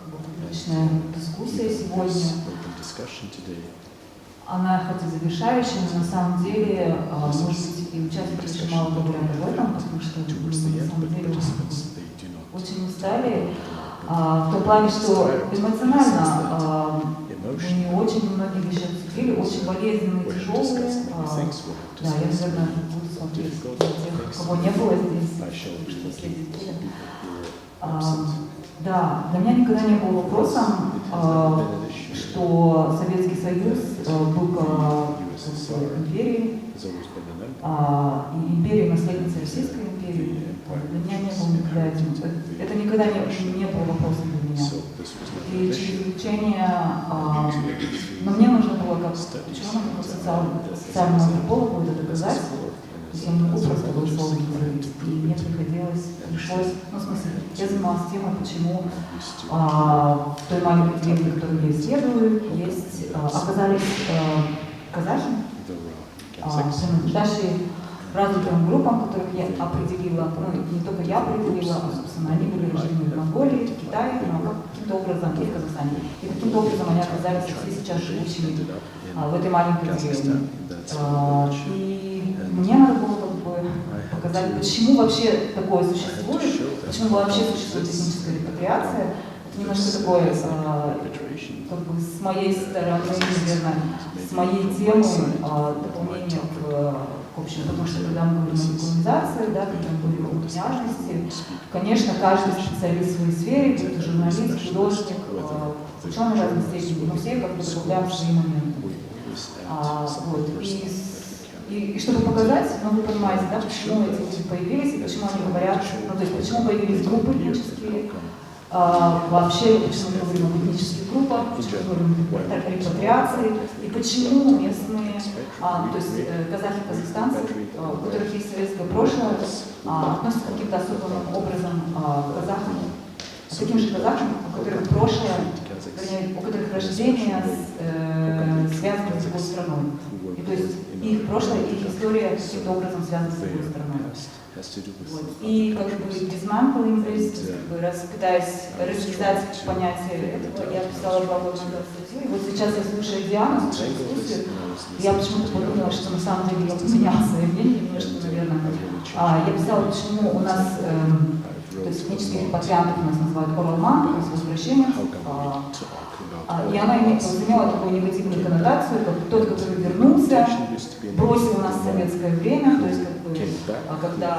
публичная дискуссия сегодня, она хоть и завершающая, но на самом деле, может быть, и участники очень мало говорят об этом, потому что мы на самом деле очень устали, в том плане, что эмоционально мы не очень многие вещи обсудили, очень болезненные, тяжелые. Да, я, наверное, буду смотреть на тех, кого не было здесь, что следит. Да, для меня никогда не было вопросом, что Советский Союз был империей, и империей наследницей Российской империи. Для меня не было никогда это никогда не было вопросом для меня. И через изучение, но мне нужно было как ученому, как социальному антропологу это доказать. То есть я не могу просто голословно говорить. И мне пришлось, ну в смысле, я занималась темой, почему в той маленькой деревне, которую я исследую, оказались казахи, принадлежащие разным группам, которых я определила, ну не только я определила, а собственно они были рождены в Монголии, в Китае, но каким-то образом и в Казахстане. И каким-то образом они оказались все сейчас живущими в этой маленькой деревне. И мне надо было как бы показать, почему вообще такое существует, почему вообще существует этническая репатриация. Это немножко такое, как бы с моей стороны, наверное, с моей темы дополнение к общему, потому что когда мы говорим о деколонизации, да, когда мы говорим о колониальности, конечно, каждый специалист в своей сфере, будь то журналист, художник, ученый разной степени, мы все как бы добавляем свои моменты. Вот. И чтобы показать, ну вы понимаете, да, почему эти люди появились, и почему они говорят, ну то есть почему появились группы этнические, вообще почему мы говорим об этнических группах, почему мы говорим о репатриации, и почему местные, то есть казахи, казахстанцы, у которых есть советское прошлое, относятся каким-то особым образом к казахам, таким же казахам, у которых прошлое, вернее, у которых рождение связано с другой страной. И то есть их прошлое, их история каким-то образом связана с другой страной. Вот. И как бы dismantling this, пытаясь развязать понятие этого, я писала 2 года назад статью, и вот сейчас я слушаю Диану, слушаю дискуссию, я почему-то подумала, что на самом деле я поменяла свое мнение немножко, наверное. Я писала, почему у нас, то есть этнических репатриантов у нас называют оралман, то есть возвращенец, И она имела такую негативную коннотацию, как тот, который вернулся, бросил нас в советское время, то есть как бы, когда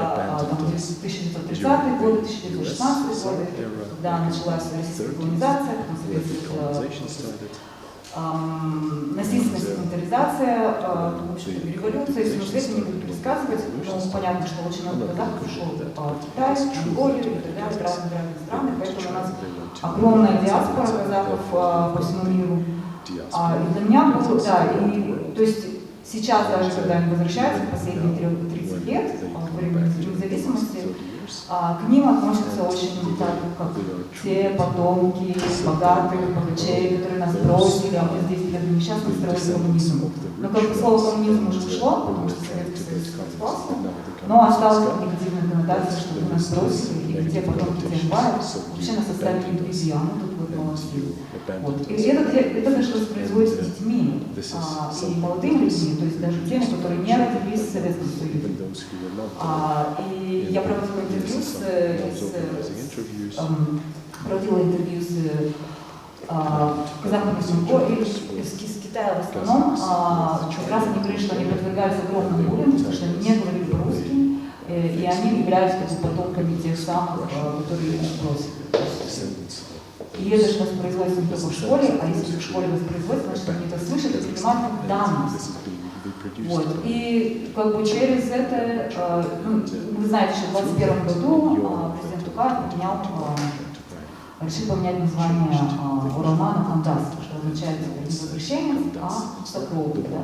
там, 1930-е годы, 1916 годы, когда началась российская колонизация, насильственная милитаризация, в общем-то, революция, всему свету не буду пересказывать, но понятно, что очень много казахов ушло в Китай, в Монголию и так далее, в разные страны, поэтому у нас огромная диаспора казахов по всему миру. И для меня было, да, и, то есть сейчас даже, когда они возвращаются, последние 30 лет, во время независимости, к ним относятся очень так, как те потомки богатых богачей, которые нас бросили, а мы здесь для несчастных строили коммунизм. Но как бы слово коммунизм уже ушло, потому что Советский Союз распался, но осталась негативная коннотация, что вы нас бросили, и те потомки тех баев вообще нас оставили в грязи, а мы тут вот молодцы. Вот. И это даже воспроизводится с детьми и молодыми людьми, то есть даже теми, которые не родились в Советском Союзе. И я проводила интервью с казахами из Монголии, из Китая в основном. Как раз они говорили, что они подвергались огромному буллингу, потому что они не говорили по-русски, и они являются потомками тех самых, которые их бросили. И это же воспроизводится не только в школе, а если в школе воспроизводится, значит они это слышат и принимают как данность. Вот. И как бы через это, ну, вы знаете, что в 2021 году президент Тукаев решил поменять название Уралма на Кандас, что означает не возвращение, а сокровище, да?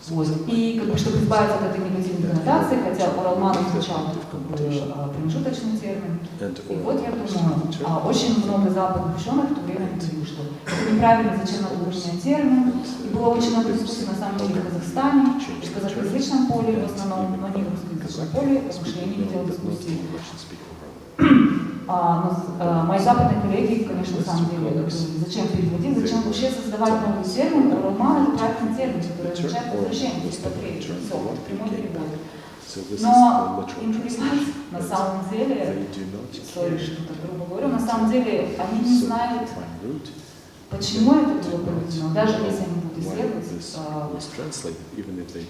Вот. И как бы, чтобы избавиться от этой негативной коннотации, хотя Уралман звучал как бы промежуточный термин, и вот я думаю, очень много западных ученых в то время говорили, что это неправильно, зачем надо менять термин, и было очень много дискуссий на самом деле в Казахстане, в казахоязычном поле в основном, но не в русскоязычном поле, потому что я не видела дискуссий. Мои западные коллеги, конечно, на самом деле, зачем переводить, зачем вообще создавать новый термин. Уралман — это правильный термин, который означает возвращение, смотреть, все, прямой перевод. Но имплемент на самом деле, сори, что так грубо говорю, на самом деле они не знают, почему это было проведено, даже если они будут исследовать,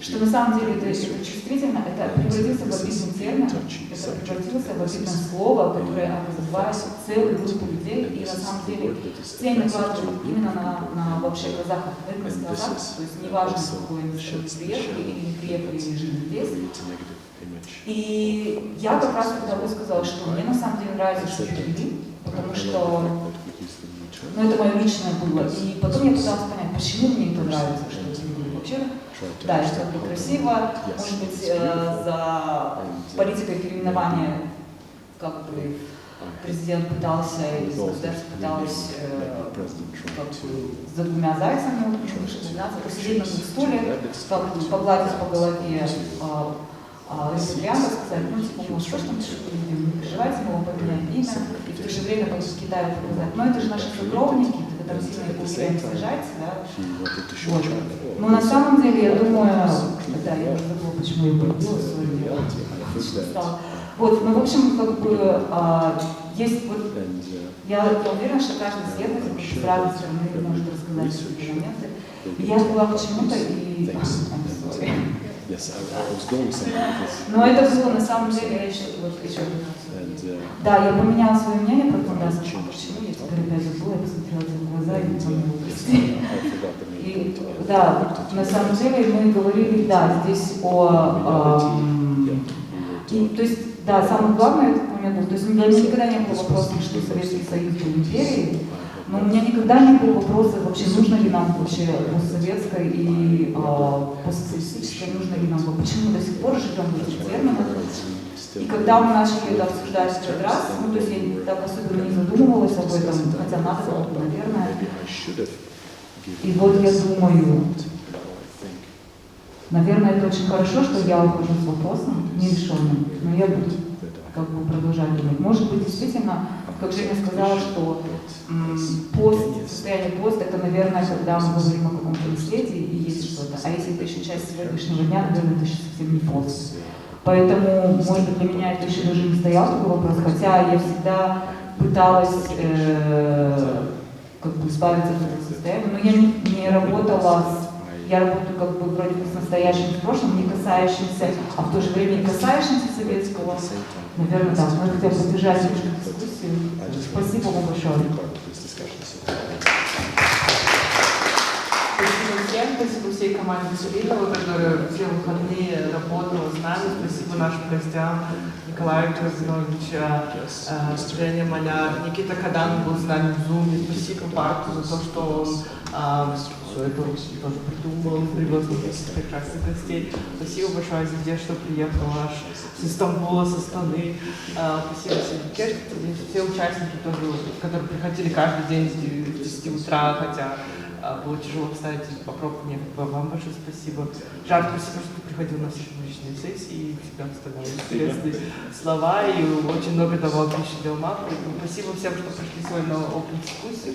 что на самом деле это чувствительно, это превратился в обидный термин, это превратился в обидное слово, которое обзывает целую группу людей, и на самом деле тень накладывает именно на вообще казахов, этнос казах, то есть неважно, какой они приехали или не приехали, или жили здесь. И я как раз тогда высказала, что мне на самом деле нравится, что перевели, потому что ну, это мое личное было. И потом я пыталась понять, почему мне это нравится, что это перевели. Вообще, да, это как бы красиво, может быть, за политикой переименования, как бы, президент пытался, или государство пыталось как бы, за двумя зайцами, посидеть на стуле, как бы, погладить по голове репатрианта, сказать, ну, типа, ну, что ж там, не переживайте, мы вам поменяем имя, и в то же время как в Китае показать, но это же наши сокровники, вы там сильно их не снижаете, да? Вот. Но на самом деле, я думаю, да, я уже забыла, почему я полюбила свой вот, ну, в общем, как бы, есть вот, я уверена, что каждый исследователь с разной стороны может рассказать эти моменты. Я была почему-то и... Но это было на самом деле, я еще да, я поменяла свое мнение про Кандас, почему я теперь опять забыла, я посмотрела тебе в глаза и не помнила. И да, на самом деле мы говорили, да, здесь о... то есть, да, самое главное этот момент был, то есть для меня никогда не было вопроса, что Советский Союз был империей, но у меня никогда не было вопроса, вообще нужно ли нам вообще постсоветское и постсоциалистическое, нужно ли нам, почему до сих пор живем в этих терминах. И когда мы начали это обсуждать в этот раз, ну то есть я так особенно не задумывалась об этом, хотя надо было бы, наверное. И вот я думаю, наверное, это очень хорошо, что я ухожу с вопросом нерешенным, но я буду как бы продолжать думать. Может быть, действительно, как Женя сказала, что состояние пост, это, наверное, когда мы говорим о каком-то наследии и есть что-то. А если это еще часть сегодняшнего дня, наверное, это еще совсем не пост. Поэтому, может быть, для меня это еще даже не стоял такой вопрос, хотя я всегда пыталась как бы избавиться от этого состояния, но я не работала я работаю как бы вроде бы с настоящим, с прошлым, не касающимся, а в то же время не касающимся советского. Наверное, да. Мы хотим поддержать немножко дискуссию. Спасибо вам большое. Спасибо всем, спасибо всей команде Целинного, которая все выходные работала с нами. Спасибо нашим гостям Николаю Карабиновичу, Евгения Моляр, Никита Кадан был с нами в Zoom. Спасибо Барту за то, что он все это тоже придумал, привез нас прекрасных гостей. Спасибо большое за что приехал аж с Стамбула, со Астаны. Спасибо всем все участники, тоже, которые приходили каждый день с 10 утра, хотя было тяжело, кстати, попробовать мне. Вам большое спасибо. Жар, спасибо, что ты приходил на все публичные сессии и всегда вставлял интересные слова и очень много давал пищи для ума. Спасибо всем, что пришли сегодня на опен-дискуссию.